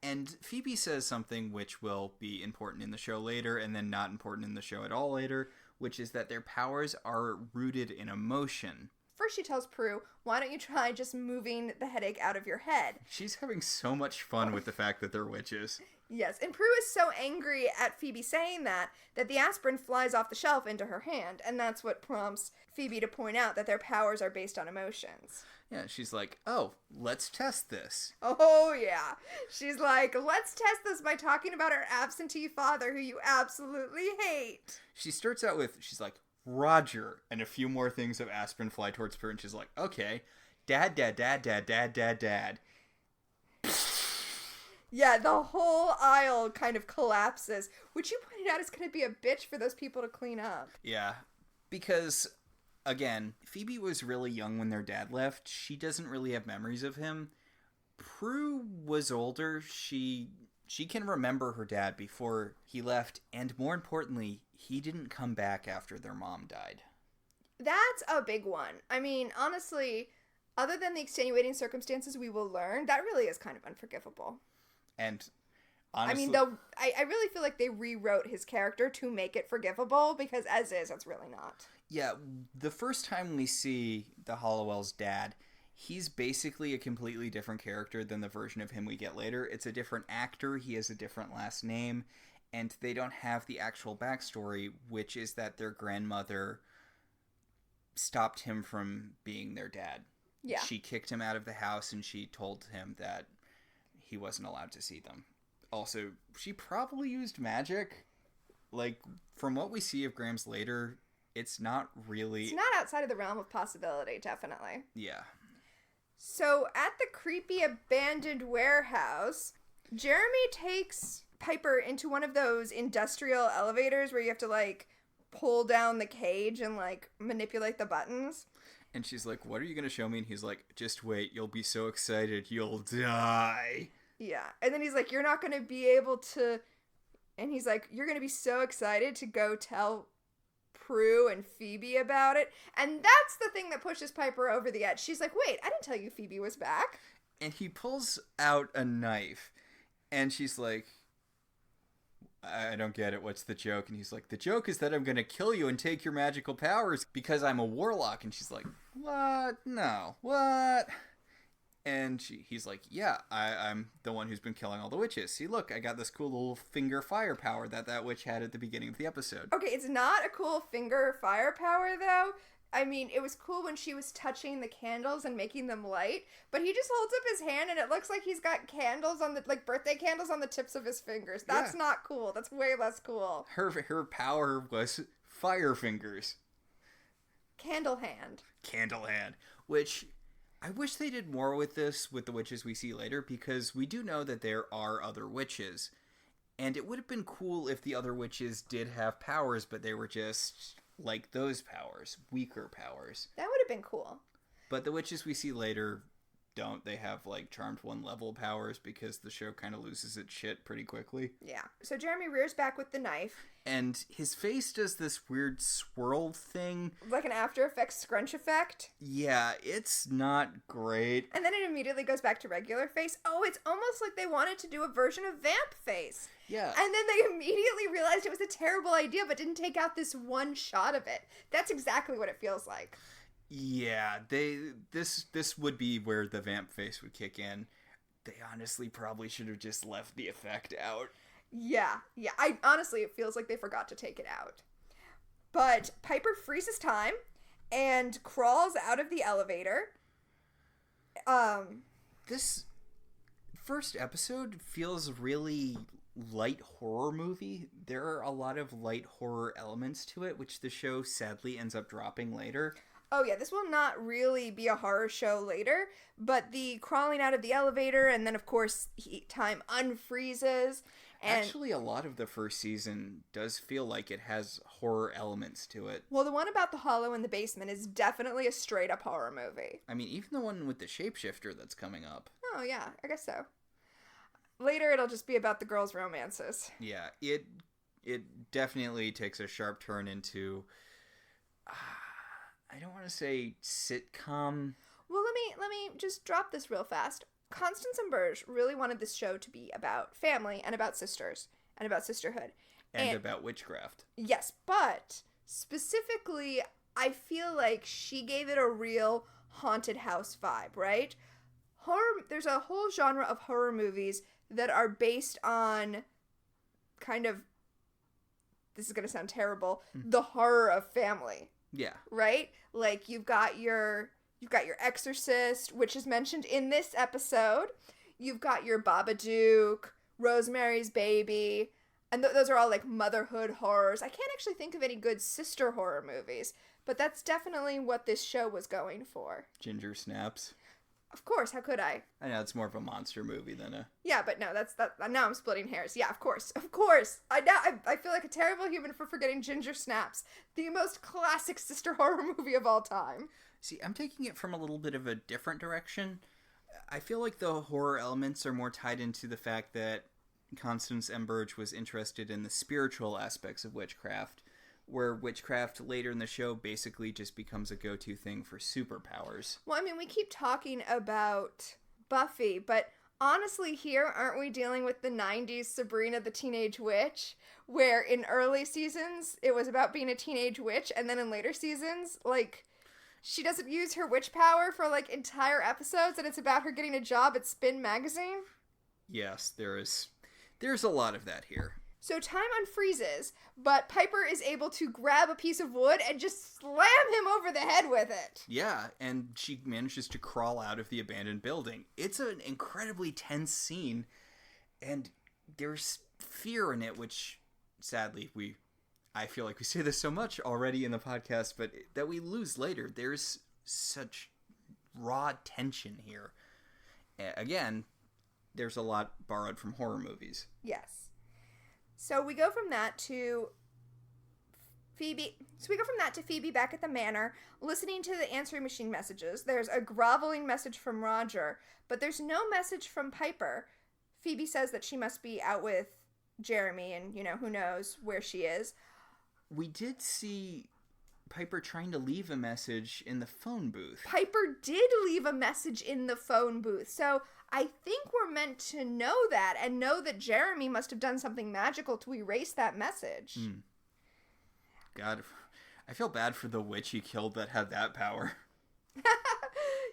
Speaker 1: And Phoebe says something which will be important in the show later, and then not important in the show at all later, which is that their powers are rooted in emotion.
Speaker 2: First she tells Prue, why don't you try just moving the headache out of your head?
Speaker 1: She's having so much fun with the fact that they're witches.
Speaker 2: Yes, and Prue is so angry at Phoebe saying that the aspirin flies off the shelf into her hand, and that's what prompts Phoebe to point out that their powers are based on emotions.
Speaker 1: Yeah, she's like, oh, let's test this.
Speaker 2: Oh, yeah. She's like, let's test this by talking about her absentee father, who you absolutely hate.
Speaker 1: She starts out with, she's like, Roger, and a few more things of aspirin fly towards her, and she's like, okay, dad.
Speaker 2: Yeah, the whole aisle kind of collapses, which you pointed out is going to be a bitch for those people to clean up.
Speaker 1: Yeah, because, again, Phoebe was really young when their dad left. She doesn't really have memories of him. Prue was older. She can remember her dad before he left, and more importantly, he didn't come back after their mom died.
Speaker 2: That's a big one. I mean, honestly, other than the extenuating circumstances we will learn, that really is kind of unforgivable.
Speaker 1: And honestly,
Speaker 2: I mean, though, I really feel like they rewrote his character to make it forgivable, because as is, it's really not.
Speaker 1: Yeah, the first time we see the Halliwell's dad, he's basically a completely different character than the version of him we get later. It's a different actor, he has a different last name, and they don't have the actual backstory, which is that their grandmother stopped him from being their dad.
Speaker 2: Yeah.
Speaker 1: She kicked him out of the house, and she told him that he wasn't allowed to see them. Also, she probably used magic. Like, from what we see of Grams later, it's not really...
Speaker 2: It's not outside of the realm of possibility, definitely.
Speaker 1: Yeah.
Speaker 2: So, at the creepy abandoned warehouse, Jeremy takes Piper into one of those industrial elevators where you have to, like, pull down the cage and, like, manipulate the buttons.
Speaker 1: And she's like, what are you going to show me? And he's like, just wait, you'll be so excited, you'll die.
Speaker 2: Yeah. And then he's like, you're not going to be able to... And he's like, you're going to be so excited to go tell Prue and Phoebe about it. And that's the thing that pushes Piper over the edge. She's like, wait, I didn't tell you Phoebe was back.
Speaker 1: And he pulls out a knife, and she's like, I don't get it. What's the joke? And he's like, the joke is that I'm going to kill you and take your magical powers because I'm a warlock. And she's like, what? No. What? And he's like, yeah, I'm the one who's been killing all the witches. See, look, I got this cool little finger fire power that witch had at the beginning of the episode.
Speaker 2: Okay, it's not a cool finger fire power, though. I mean, it was cool when she was touching the candles and making them light, but he just holds up his hand and it looks like he's got candles on the, like, birthday candles on the tips of his fingers. That's not cool. That's way less cool.
Speaker 1: Her power was fire fingers.
Speaker 2: Candle hand.
Speaker 1: Candle hand. Which, I wish they did more with this, with the witches we see later, because we do know that there are other witches. And it would have been cool if the other witches did have powers, but they were just like those powers, weaker powers.
Speaker 2: That would have been cool.
Speaker 1: But the witches we see later don't. They have, like, Charmed 1 level powers because the show kind of loses its shit pretty quickly.
Speaker 2: Yeah. So Jeremy rears back with the knife.
Speaker 1: And his face does this weird swirl thing.
Speaker 2: Like an After Effects scrunch effect.
Speaker 1: Yeah, it's not great.
Speaker 2: And then it immediately goes back to regular face. Oh, it's almost like they wanted to do a version of Vamp Face.
Speaker 1: Yeah.
Speaker 2: And then they immediately realized it was a terrible idea, but didn't take out this one shot of it. That's exactly what it feels like.
Speaker 1: Yeah, this would be where the vamp face would kick in. They honestly probably should have just left the effect out.
Speaker 2: Yeah. I honestly, it feels like they forgot to take it out. But Piper freezes time and crawls out of the elevator.
Speaker 1: This first episode feels really light horror movie. There are a lot of light horror elements to it, which the show sadly ends up dropping later.
Speaker 2: Oh yeah, this will not really be a horror show later, but the crawling out of the elevator and then of course time unfreezes. And
Speaker 1: actually, a lot of the first season does feel like it has horror elements to it.
Speaker 2: Well, the one about the hollow in the basement is definitely a straight up horror movie.
Speaker 1: I mean, even the one with the shapeshifter that's coming up.
Speaker 2: Oh yeah, I guess so. Later it'll just be about the girls' romances.
Speaker 1: Yeah, it definitely takes a sharp turn into I don't want to say sitcom.
Speaker 2: Well, let me just drop this real fast. Constance and Burge really wanted this show to be about family and about sisters and about sisterhood.
Speaker 1: And about witchcraft.
Speaker 2: Yes, but specifically, I feel like she gave it a real haunted house vibe, right? There's a whole genre of horror movies that are based on kind of, this is going to sound terrible, the horror of family.
Speaker 1: Yeah.
Speaker 2: Right? Like you've got your Exorcist, which is mentioned in this episode. You've got your Babadook, Rosemary's Baby, and those are all like motherhood horrors. I can't actually think of any good sister horror movies, but that's definitely what this show was going for.
Speaker 1: Ginger Snaps.
Speaker 2: Of course, how could I?
Speaker 1: I know it's more of a monster movie than a...
Speaker 2: Yeah, but no, that's now I'm splitting hairs. Yeah, of course. I feel like a terrible human for forgetting Ginger Snaps, the most classic sister horror movie of all time.
Speaker 1: See, I'm taking it from a little bit of a different direction. I feel like the horror elements are more tied into the fact that Constance M. Burge was interested in the spiritual aspects of witchcraft, where witchcraft later in the show basically just becomes a go-to thing for superpowers.
Speaker 2: Well, I mean, we keep talking about Buffy, but honestly here, aren't we dealing with the 90s Sabrina the Teenage Witch, where in early seasons it was about being a teenage witch, and then in later seasons, like, she doesn't use her witch power for, like, entire episodes, and it's about her getting a job at Spin Magazine?
Speaker 1: Yes, there's a lot of that here.
Speaker 2: So time unfreezes, but Piper is able to grab a piece of wood and just slam him over the head with it.
Speaker 1: Yeah, and she manages to crawl out of the abandoned building. It's an incredibly tense scene, and there's fear in it, which, sadly, I feel like we say this so much already in the podcast, but that we lose later. There's such raw tension here. Again, there's a lot borrowed from horror movies.
Speaker 2: Yes. So we go from that to Phoebe. Back at the manor, listening to the answering machine messages. There's a groveling message from Roger, but there's no message from Piper. Phoebe says that she must be out with Jeremy, and, who knows where she is.
Speaker 1: We did see Piper trying to leave a message in the phone booth.
Speaker 2: Piper did leave a message in the phone booth, so I think we're meant to know that and know that Jeremy must have done something magical to erase that message.
Speaker 1: God, I feel bad for the witch he killed that had that power.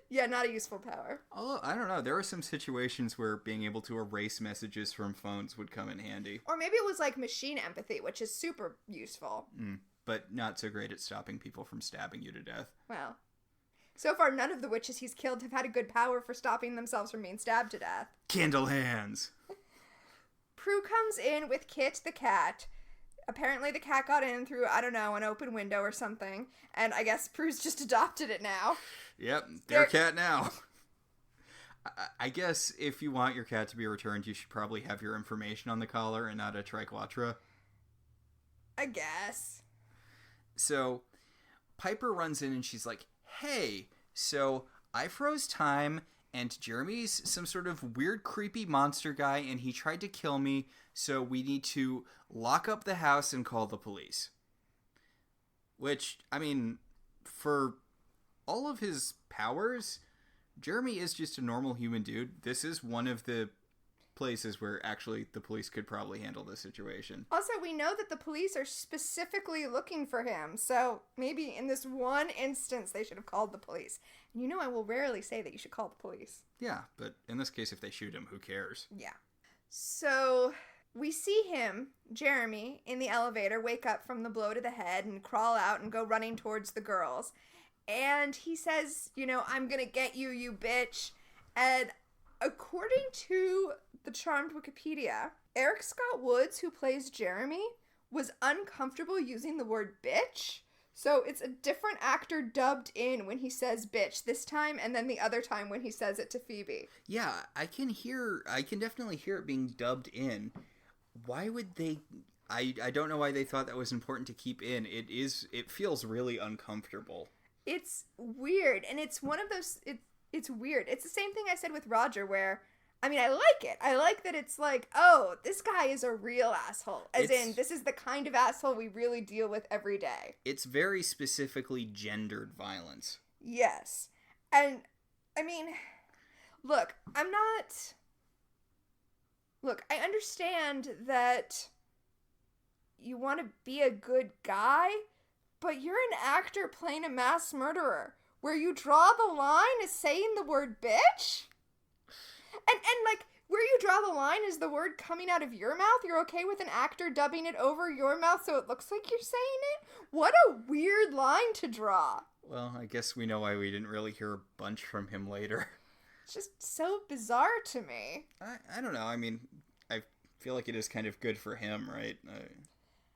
Speaker 2: Yeah, not a useful power.
Speaker 1: Although, I don't know, there are some situations where being able to erase messages from phones would come in handy.
Speaker 2: Or maybe it was like machine empathy, which is super useful.
Speaker 1: But not so great at stopping people from stabbing you to death.
Speaker 2: Well, so far none of the witches he's killed have had a good power for stopping themselves from being stabbed to death.
Speaker 1: Candle hands!
Speaker 2: Prue comes in with Kit the cat. Apparently the cat got in through, I don't know, an open window or something. And I guess Prue's just adopted it now.
Speaker 1: Yep, their cat now. I guess if you want your cat to be returned, you should probably have your information on the collar and not a triquetra.
Speaker 2: I guess.
Speaker 1: So, Piper runs in and she's like, hey, so I froze time and Jeremy's some sort of weird, creepy monster guy and he tried to kill me, so we need to lock up the house and call the police. Which, I mean, for all of his powers, Jeremy is just a normal human dude. This is one of the places where actually the police could probably handle this situation.
Speaker 2: Also, we know that the police are specifically looking for him, so maybe in this one instance they should have called the police. And you know I will rarely say that you should call the police.
Speaker 1: Yeah, but in this case, if they shoot him, who cares?
Speaker 2: Yeah. So we see him, Jeremy, in the elevator wake up from the blow to the head and crawl out and go running towards the girls. And he says, you know, I'm gonna get you, you bitch. And according to the Charmed Wikipedia, Eric Scott Woods, who plays Jeremy, was uncomfortable using the word bitch. So it's a different actor dubbed in when he says bitch this time, and then the other time when he says it to Phoebe.
Speaker 1: Yeah, I can definitely hear it being dubbed in. Why would they... I don't know why they thought that was important to keep in. It feels really uncomfortable.
Speaker 2: It's weird, and it's one of those... It's weird. It's the same thing I said with Roger, where... I mean, I like it. I like that it's like, oh, this guy is a real asshole. As in, this is the kind of asshole we really deal with every day. It's
Speaker 1: very specifically gendered violence.
Speaker 2: Yes. And, I mean, look, I understand that you want to be a good guy, but you're an actor playing a mass murderer. Where you draw the line is saying the word bitch? And like, where you draw the line is the word coming out of your mouth. You're okay with an actor dubbing it over your mouth so it looks like you're saying it? What a weird line to draw.
Speaker 1: Well, I guess we know why we didn't really hear a bunch from him later.
Speaker 2: It's just so bizarre to me.
Speaker 1: I don't know. I mean, I feel like it is kind of good for him, right?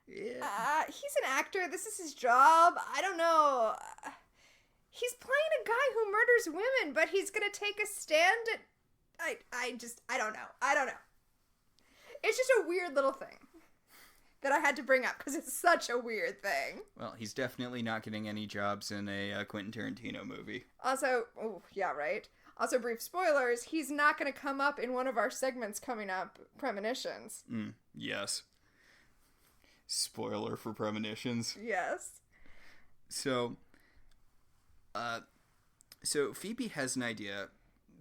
Speaker 2: Yeah. He's an actor. This is his job. I don't know. He's playing a guy who murders women, but he's gonna take a stand at... I don't know. It's just a weird little thing that I had to bring up because it's such a weird thing.
Speaker 1: Well, he's definitely not getting any jobs in a Quentin Tarantino movie.
Speaker 2: Also, oh, yeah, right. Also, brief spoilers, he's not going to come up in one of our segments coming up, Premonitions.
Speaker 1: Yes. Spoiler for Premonitions.
Speaker 2: Yes.
Speaker 1: So Phoebe has an idea.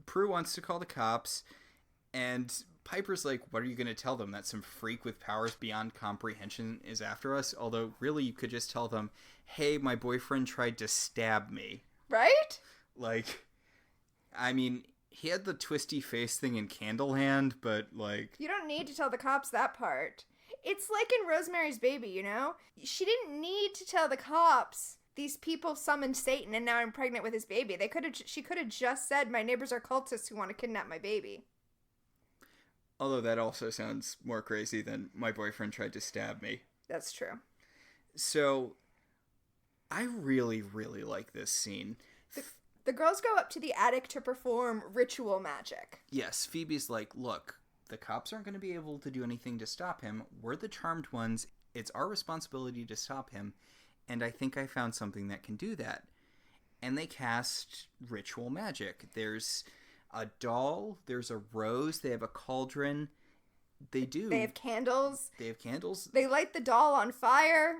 Speaker 1: Prue wants to call the cops, and Piper's like, what are you going to tell them? That some freak with powers beyond comprehension is after us? Although, really, you could just tell them, hey, my boyfriend tried to stab me.
Speaker 2: Right?
Speaker 1: Like, I mean, he had the twisty face thing in Candle Hand, but, like...
Speaker 2: You don't need to tell the cops that part. It's like in Rosemary's Baby, you know? She didn't need to tell the cops... These people summoned Satan and now I'm pregnant with his baby. She could have just said, my neighbors are cultists who want to kidnap my baby.
Speaker 1: Although that also sounds more crazy than my boyfriend tried to stab me.
Speaker 2: That's true.
Speaker 1: So, I really, really like this scene.
Speaker 2: The girls go up to the attic to perform ritual magic.
Speaker 1: Yes, Phoebe's like, look, the cops aren't going to be able to do anything to stop him. We're the charmed ones. It's our responsibility to stop him. And I think I found something that can do that. And they cast ritual magic. There's a doll. There's a rose. They have a cauldron. They do.
Speaker 2: They have candles.
Speaker 1: They have candles.
Speaker 2: They light the doll on fire.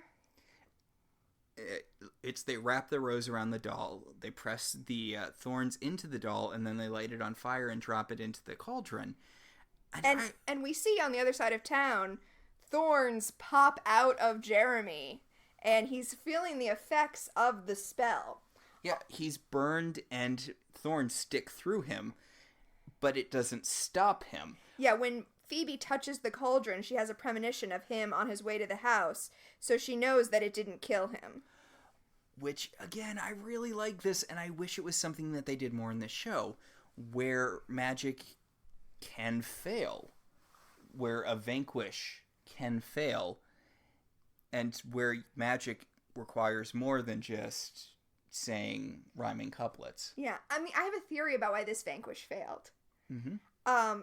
Speaker 1: They wrap the rose around the doll, they press the thorns into the doll, and then they light it on fire and drop it into the cauldron.
Speaker 2: And we see on the other side of town, thorns pop out of Jeremy, and he's feeling the effects of the spell.
Speaker 1: Yeah, he's burned and thorns stick through him, but it doesn't stop him.
Speaker 2: Yeah, when Phoebe touches the cauldron, she has a premonition of him on his way to the house, so she knows that it didn't kill him.
Speaker 1: Which, again, I really like this, and I wish it was something that they did more in this show, where magic can fail, where a vanquish can fail, and where magic requires more than just saying rhyming couplets.
Speaker 2: Yeah, I mean, I have a theory about why this vanquish failed.
Speaker 1: Mm-hmm.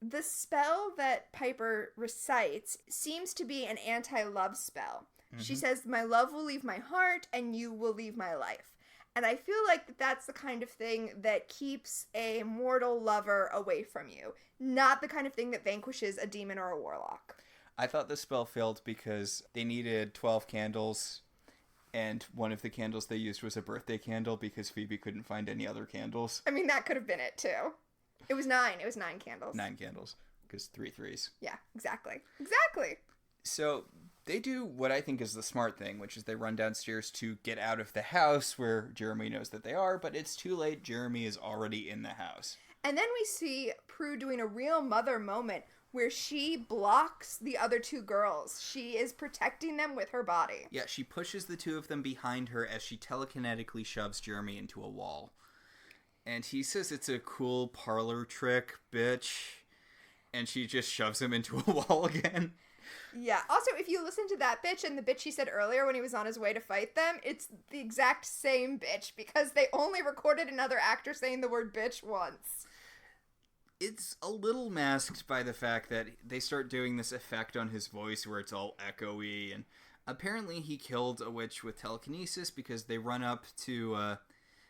Speaker 2: The spell that Piper recites seems to be an anti-love spell. Mm-hmm. She says, my love will leave my heart and you will leave my life. And I feel like that's the kind of thing that keeps a mortal lover away from you. Not the kind of thing that vanquishes a demon or a warlock.
Speaker 1: I thought the spell failed because they needed 12 candles, and one of the candles they used was a birthday candle because Phoebe couldn't find any other candles.
Speaker 2: I mean, that could have been it, too. It was 9. It was 9 candles.
Speaker 1: 9 candles, because 3 threes.
Speaker 2: Yeah, exactly. Exactly.
Speaker 1: So they do what I think is the smart thing, which is they run downstairs to get out of the house where Jeremy knows that they are, but it's too late. Jeremy is already in the house.
Speaker 2: And then we see Prue doing a real mother moment where she blocks the other 2 girls. She is protecting them with her body.
Speaker 1: Yeah, she pushes the 2 of them behind her as she telekinetically shoves Jeremy into a wall. And he says it's a cool parlor trick, bitch. And she just shoves him into a wall again.
Speaker 2: Yeah. Also, if you listen to that bitch and the bitch he said earlier when he was on his way to fight them, it's the exact same bitch because they only recorded another actor saying the word bitch once.
Speaker 1: It's a little masked by the fact that they start doing this effect on his voice where it's all echoey. And apparently he killed a witch with telekinesis because they run up to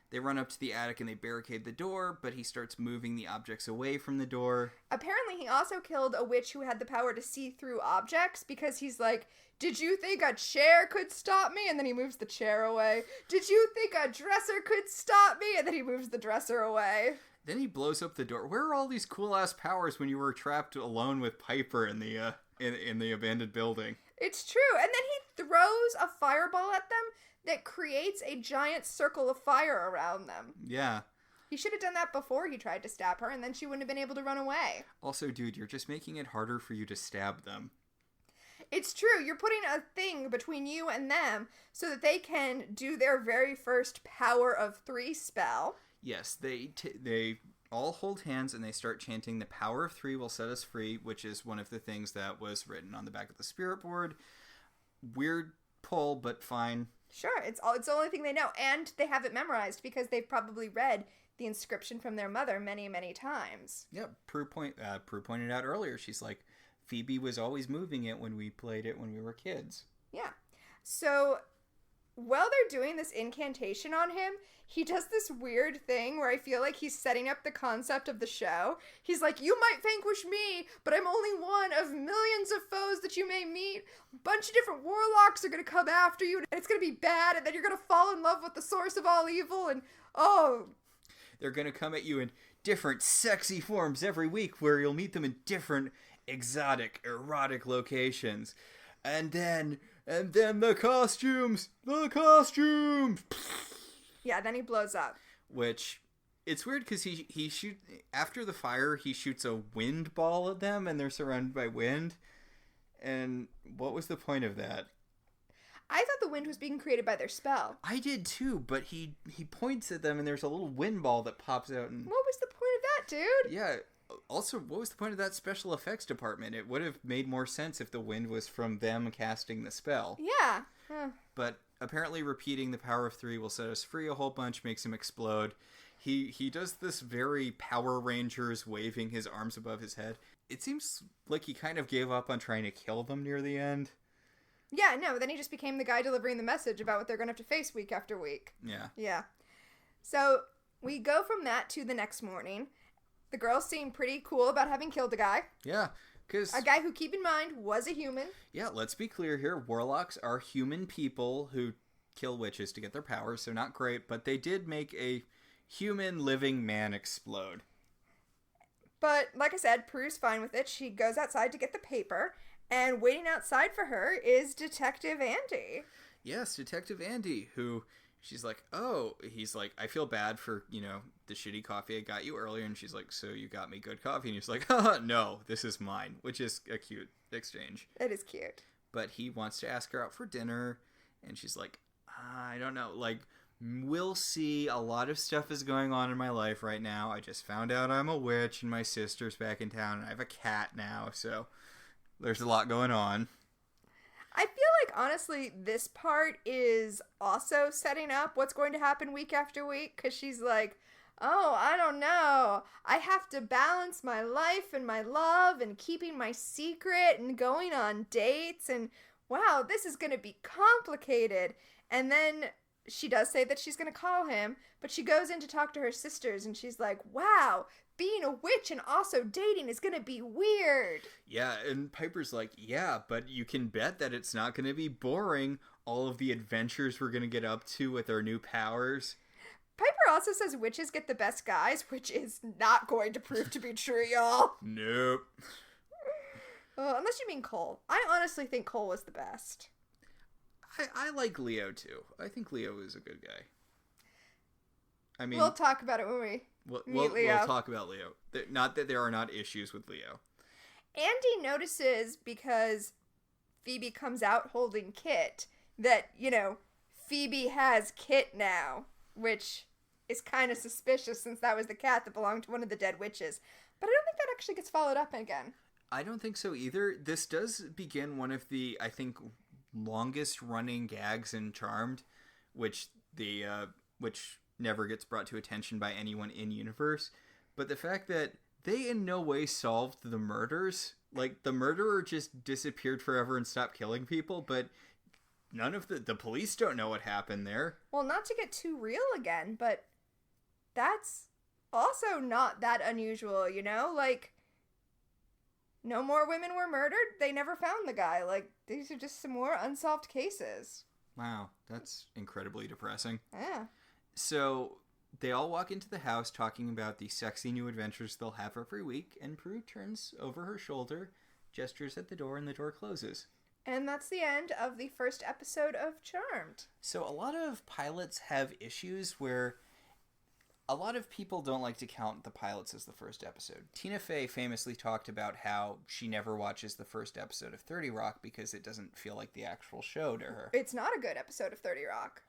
Speaker 1: the attic and they barricade the door, but he starts moving the objects away from the door.
Speaker 2: Apparently he also killed a witch who had the power to see through objects because he's like, did you think a chair could stop me? And then he moves the chair away. Did you think a dresser could stop me? And then he moves the dresser away.
Speaker 1: Then he blows up the door. Where are all these cool-ass powers when you were trapped alone with Piper in the in the abandoned building?
Speaker 2: It's true. And then he throws a fireball at them that creates a giant circle of fire around them.
Speaker 1: Yeah.
Speaker 2: He should have done that before he tried to stab her, and then she wouldn't have been able to run away.
Speaker 1: Also, dude, you're just making it harder for you to stab them.
Speaker 2: It's true. You're putting a thing between you and them so that they can do their very first Power of 3 spell.
Speaker 1: Yes, they all hold hands and they start chanting, the power of 3 will set us free, which is one of the things that was written on the back of the spirit board. Weird pull, but fine.
Speaker 2: Sure, it's the only thing they know, and they have it memorized because they've probably read the inscription from their mother many, many times.
Speaker 1: Yeah, Prue pointed out earlier, she's like, Phoebe was always moving it when we played it when we were kids.
Speaker 2: Yeah. So while they're doing this incantation on him, he does this weird thing where I feel like he's setting up the concept of the show. He's like, you might vanquish me, but I'm only one of millions of foes that you may meet. A bunch of different warlocks are going to come after you, and it's going to be bad, and then you're going to fall in love with the source of all evil, and oh.
Speaker 1: They're going to come at you in different sexy forms every week where you'll meet them in different exotic, erotic locations. And then the costumes!
Speaker 2: Yeah, then he blows up.
Speaker 1: Which, it's weird because he shoot after the fire, he shoots a wind ball at them and they're surrounded by wind. And what was the point of that?
Speaker 2: I thought the wind was being created by their spell.
Speaker 1: I did too, but he points at them and there's a little wind ball that pops out. And
Speaker 2: what was the point of that, dude?
Speaker 1: Yeah. Also, what was the point of that special effects department? It would have made more sense if the wind was from them casting the spell.
Speaker 2: Yeah.
Speaker 1: But apparently repeating the power of 3 will set us free a whole bunch, makes him explode. He does this very Power Rangers waving his arms above his head. It seems like he kind of gave up on trying to kill them near the end.
Speaker 2: Yeah, no, then he just became the guy delivering the message about what they're going to have to face week after week.
Speaker 1: Yeah.
Speaker 2: Yeah. So we go from that to the next morning. The girls seem pretty cool about having killed a guy.
Speaker 1: Yeah, because...
Speaker 2: a guy who, keep in mind, was a human.
Speaker 1: Yeah, let's be clear here. Warlocks are human people who kill witches to get their powers, so not great, but they did make a human living man explode.
Speaker 2: But like I said, Prue's fine with it. She goes outside to get the paper, and waiting outside for her is Detective Andy.
Speaker 1: Yes, Detective Andy, who she's like, oh, he's like, I feel bad for, the shitty coffee I got you earlier. And she's like, so you got me good coffee? And he's like, no, this is mine, which is a cute exchange.
Speaker 2: It is cute.
Speaker 1: But he wants to ask her out for dinner. And she's like, I don't know. Like, we'll see. A lot of stuff is going on in my life right now. I just found out I'm a witch and my sister's back in town. And I have a cat now. So there's a lot going on.
Speaker 2: I feel like, honestly, this part is also setting up what's going to happen week after week, because she's like, oh, I don't know. I have to balance my life and my love and keeping my secret and going on dates, and wow, this is going to be complicated. And then she does say that she's going to call him, but she goes in to talk to her sisters, and she's like, wow, being a witch and also dating is going to be weird.
Speaker 1: Yeah, and Piper's like, yeah, but you can bet that it's not going to be boring. All of the adventures we're going to get up to with our new powers.
Speaker 2: Piper also says witches get the best guys, which is not going to prove to be true, y'all.
Speaker 1: Nope.
Speaker 2: Unless you mean Cole. I honestly think Cole was the best.
Speaker 1: I like Leo, too. I think Leo is a good guy. I mean,
Speaker 2: we'll talk about it when we meet Leo.
Speaker 1: We'll talk about Leo. Not that there are not issues with Leo.
Speaker 2: Andy notices, because Phoebe comes out holding Kit, that, Phoebe has Kit now, which is kind of suspicious since that was the cat that belonged to one of the dead witches. But I don't think that actually gets followed up again.
Speaker 1: I don't think so either. This does begin one of the, I think, longest running gags in Charmed, which never gets brought to attention by anyone in universe. But the fact that they in no way solved the murders, like the murderer just disappeared forever and stopped killing people, but none of the police don't know what happened there.
Speaker 2: Well, not to get too real again, but that's also not that unusual, like, no more women were murdered. They never found the guy. Like, these are just some more unsolved cases.
Speaker 1: Wow, that's incredibly depressing.
Speaker 2: Yeah.
Speaker 1: So they all walk into the house talking about the sexy new adventures they'll have every week, and Prue turns over her shoulder, gestures at the door, and the door closes.
Speaker 2: And that's the end of the first episode of Charmed.
Speaker 1: So a lot of pilots have issues where a lot of people don't like to count the pilots as the first episode. Tina Fey famously talked about how she never watches the first episode of 30 Rock because it doesn't feel like the actual show to her.
Speaker 2: It's not a good episode of 30 Rock.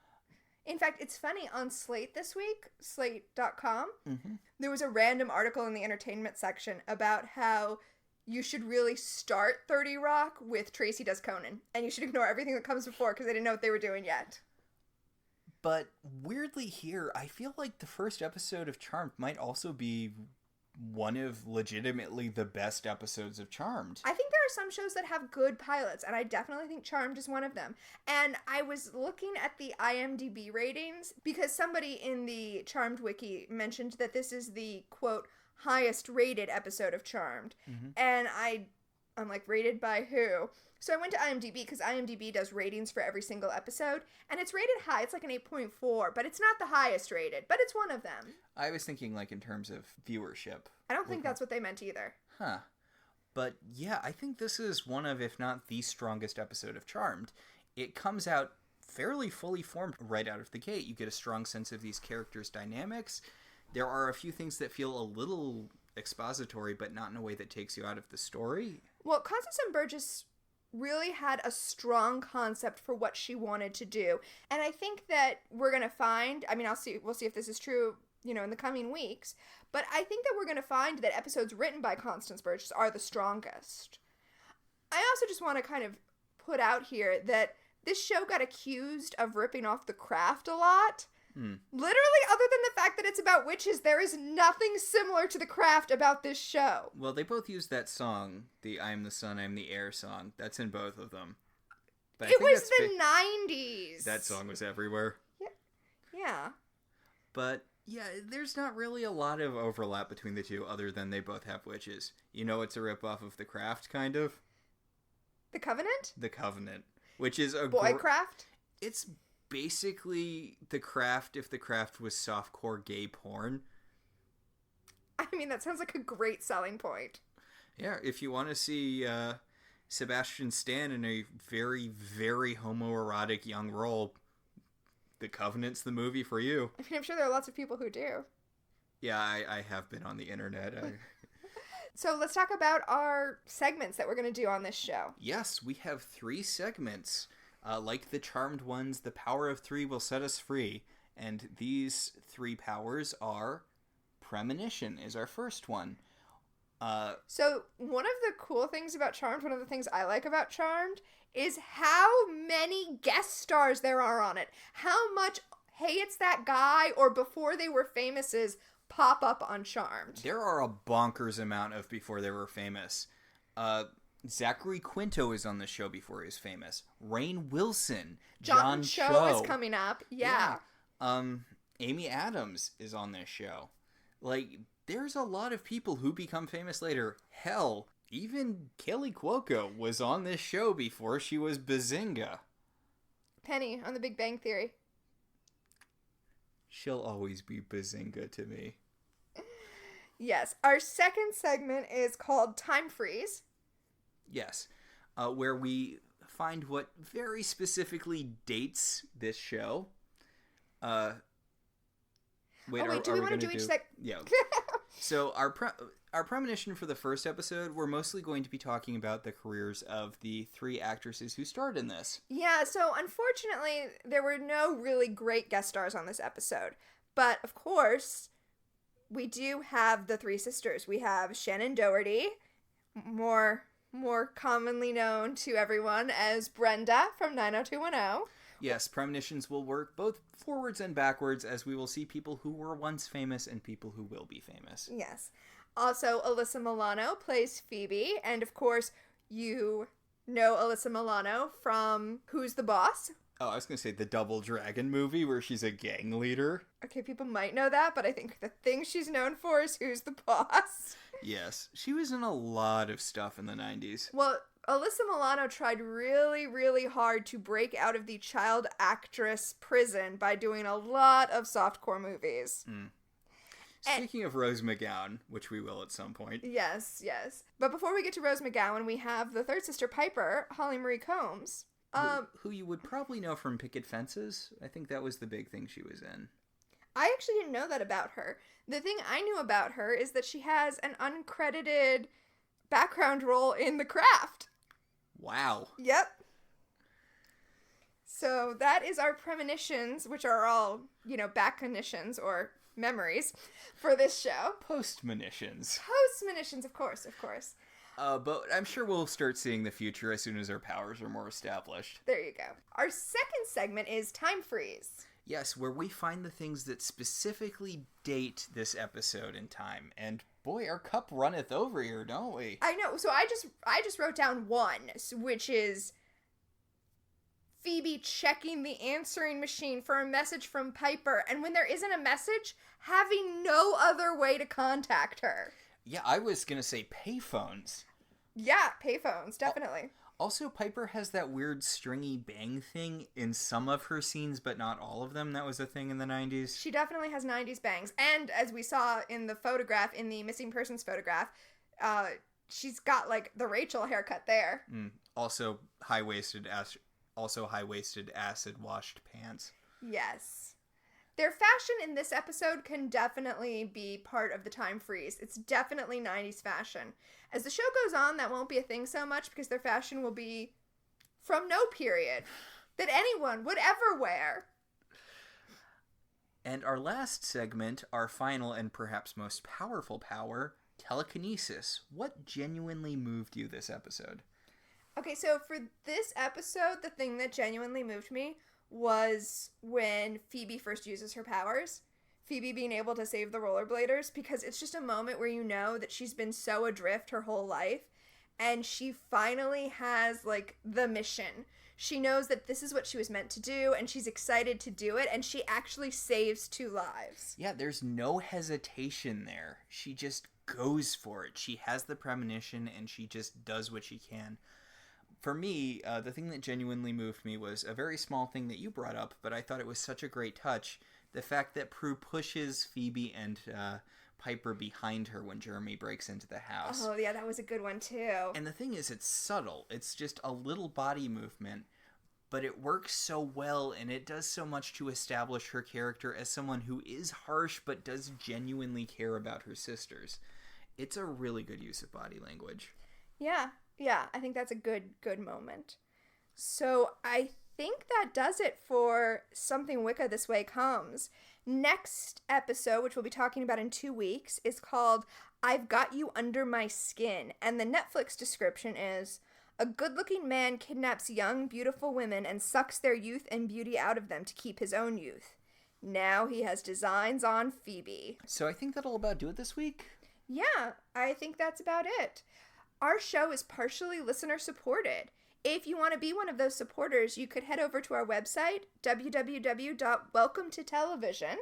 Speaker 2: In fact, it's funny, on Slate this week, slate.com, there was a random article in the entertainment section about how you should really start 30 Rock with Tracy Does Conan, and you should ignore everything that comes before because they didn't know what they were doing yet.
Speaker 1: But weirdly here, I feel like the first episode of Charmed might also be one of legitimately the best episodes of Charmed.
Speaker 2: I think there are some shows that have good pilots, and I definitely think Charmed is one of them. And I was looking at the IMDb ratings because somebody in the Charmed wiki mentioned that this is the, quote, highest rated episode of Charmed. And I'm like, rated by who? So I went to IMDb because IMDb does ratings for every single episode, and it's rated high. It's like an 8.4, but it's not the highest rated, but it's one of them.
Speaker 1: I was thinking like in terms of viewership.
Speaker 2: I don't think that's what they meant either.
Speaker 1: Huh. But yeah, I think this is one of, if not the strongest episode of Charmed. It comes out fairly fully formed right out of the gate. You get a strong sense of these characters' dynamics. There are a few things that feel a little expository, but not in a way that takes you out of the story.
Speaker 2: Well, Constance and Burgess really had a strong concept for what she wanted to do. And I think that we're going to find, we'll see if this is true, in the coming weeks, but I think that we're going to find that episodes written by Constance Burgess are the strongest. I also just want to kind of put out here that this show got accused of ripping off The Craft a lot. Literally, other than the fact that it's about witches, there is nothing similar to The Craft about this show.
Speaker 1: Well, they both use that song, the I'm the Sun, I'm the Air song. That's in both of them.
Speaker 2: But it was the 90s.
Speaker 1: That song was everywhere.
Speaker 2: Yeah.
Speaker 1: But, yeah, there's not really a lot of overlap between the two other than they both have witches. It's a ripoff of The Craft, kind of.
Speaker 2: The Covenant?
Speaker 1: The Covenant. Which is a...
Speaker 2: Boycraft?
Speaker 1: It's basically The Craft if The Craft was softcore gay porn.
Speaker 2: I mean, that sounds like a great selling point.
Speaker 1: Yeah, if you want to see Sebastian Stan in a very, very homoerotic young role, The Covenant's the movie for you.
Speaker 2: I mean, I'm sure there are lots of people who do.
Speaker 1: Yeah, I have been on the internet.
Speaker 2: So let's talk about our segments that we're going to do on this show.
Speaker 1: Yes, we have 3 segments. Like the Charmed ones, the power of 3 will set us free. And these 3 powers are... Premonition is our first one.
Speaker 2: So one of the cool things about Charmed, one of the things I like about Charmed, is how many guest stars there are on it. How much, hey, it's that guy, or before they were famouses pop up on Charmed.
Speaker 1: There are a bonkers amount of before they were famous. Zachary Quinto is on the show before he was famous. Rainn Wilson. John Cho
Speaker 2: is coming up. Yeah.
Speaker 1: Amy Adams is on this show. Like, there's a lot of people who become famous later. Hell, even Kelly Cuoco was on this show before she was Bazinga.
Speaker 2: Penny on The Big Bang Theory.
Speaker 1: She'll always be Bazinga to me.
Speaker 2: Yes. Our second segment is called Time Freeze.
Speaker 1: Yes. Where we find what very specifically dates this show.
Speaker 2: Wait, do we want to do each segment?
Speaker 1: Yeah. So our premonition for the first episode, we're mostly going to be talking about the careers of the 3 actresses who starred in this.
Speaker 2: Yeah, so unfortunately, there were no really great guest stars on this episode. But, of course, we do have the 3 sisters. We have Shannon Doherty, more commonly known to everyone as Brenda from 90210.
Speaker 1: Yes, premonitions will work both forwards and backwards, as we will see people who were once famous and people who will be famous.
Speaker 2: Yes. Also, Alyssa Milano plays Phoebe, and of course, you know Alyssa Milano from Who's the Boss?
Speaker 1: Oh, I was going to say the Double Dragon movie where she's a gang leader.
Speaker 2: Okay, people might know that, but I think the thing she's known for is Who's the Boss?
Speaker 1: Yes, she was in a lot of stuff in the 90s.
Speaker 2: Well, Alyssa Milano tried really, really hard to break out of the child actress prison by doing a lot of softcore movies.
Speaker 1: Speaking of Rose McGowan, which we will at some point.
Speaker 2: Yes. But before we get to Rose McGowan, we have the third sister, Piper, Holly Marie Combs.
Speaker 1: Who you would probably know from Picket Fences. I think that was the big thing she was in.
Speaker 2: I actually didn't know that about her. The thing I knew about her is that she has an uncredited background role in The Craft.
Speaker 1: Wow.
Speaker 2: Yep. So that is our premonitions, which are all, backonitions or memories for this show.
Speaker 1: Postmonitions.
Speaker 2: Postmonitions, of course.
Speaker 1: But I'm sure we'll start seeing the future as soon as our powers are more established.
Speaker 2: There you go. Our second segment is Time Freeze.
Speaker 1: Yes, where we find the things that specifically date this episode in time. And boy, our cup runneth over here, don't we?
Speaker 2: I know. So I just wrote down one, which is Phoebe checking the answering machine for a message from Piper, and when there isn't a message, having no other way to contact her.
Speaker 1: Yeah, I was gonna say payphones.
Speaker 2: Yeah, payphones, definitely.
Speaker 1: Also, Piper has that weird stringy bang thing in some of her scenes, but not all of them. That was a thing in the 90s.
Speaker 2: She definitely has 90s bangs. And as we saw in the photograph, in the missing persons photograph, she's got, the Rachel haircut there.
Speaker 1: Also high-waisted acid-washed pants.
Speaker 2: Yes. Their fashion in this episode can definitely be part of the time freeze. It's definitely 90s fashion. As the show goes on, that won't be a thing so much because their fashion will be from no period that anyone would ever wear.
Speaker 1: And our last segment, our final and perhaps most powerful power, telekinesis. What genuinely moved you this episode?
Speaker 2: Okay, so for this episode, the thing that genuinely moved me was when Phoebe first uses her powers. Phoebe being able to save the rollerbladers, because it's just a moment where you know that she's been so adrift her whole life, and she finally has, the mission. She knows that this is what she was meant to do, and she's excited to do it, and she actually saves 2 lives.
Speaker 1: Yeah, there's no hesitation there. She just goes for it. She has the premonition, and she just does what she can. For me, the thing that genuinely moved me was a very small thing that you brought up, but I thought it was such a great touch. The fact that Prue pushes Phoebe and Piper behind her when Jeremy breaks into the house.
Speaker 2: Oh, yeah, that was a good one, too.
Speaker 1: And the thing is, it's subtle. It's just a little body movement, but it works so well, and it does so much to establish her character as someone who is harsh but does genuinely care about her sisters. It's a really good use of body language.
Speaker 2: Yeah, I think that's a good moment. So I think that does it for Something Wicca This Way Comes. Next episode, which we'll be talking about in 2 weeks, is called I've Got You Under My Skin, and the Netflix description is, a good-looking man kidnaps young, beautiful women and sucks their youth and beauty out of them to keep his own youth. Now he has designs on Phoebe.
Speaker 1: So I think that'll about do it this week.
Speaker 2: Yeah, I think that's about it. Our show is partially listener-supported. If you want to be one of those supporters, you could head over to our website, www.welcometotelevision,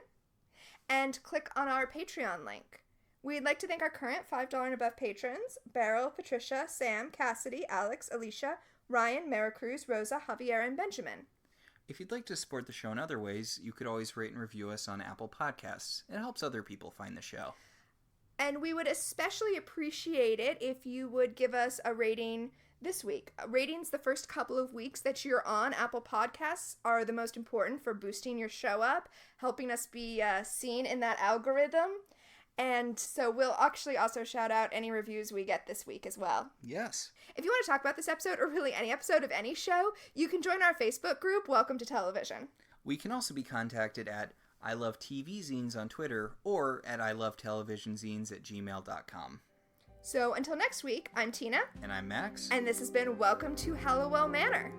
Speaker 2: and click on our Patreon link. We'd like to thank our current $5 and above patrons, Beryl, Patricia, Sam, Cassidy, Alex, Alicia, Ryan, Maricruz, Rosa, Javier, and Benjamin.
Speaker 1: If you'd like to support the show in other ways, you could always rate and review us on Apple Podcasts. It helps other people find the show.
Speaker 2: And we would especially appreciate it if you would give us a rating this week. Ratings the first couple of weeks that you're on Apple Podcasts are the most important for boosting your show up, helping us be seen in that algorithm. And so we'll actually also shout out any reviews we get this week as well.
Speaker 1: Yes.
Speaker 2: If you want to talk about this episode or really any episode of any show, you can join our Facebook group, Welcome to Television.
Speaker 1: We can also be contacted at I Love TV Zines on Twitter or at ilovetelevisionzines@gmail.com.
Speaker 2: So until next week, I'm Tina.
Speaker 1: And I'm Max.
Speaker 2: And this has been Welcome to Halliwell Manor.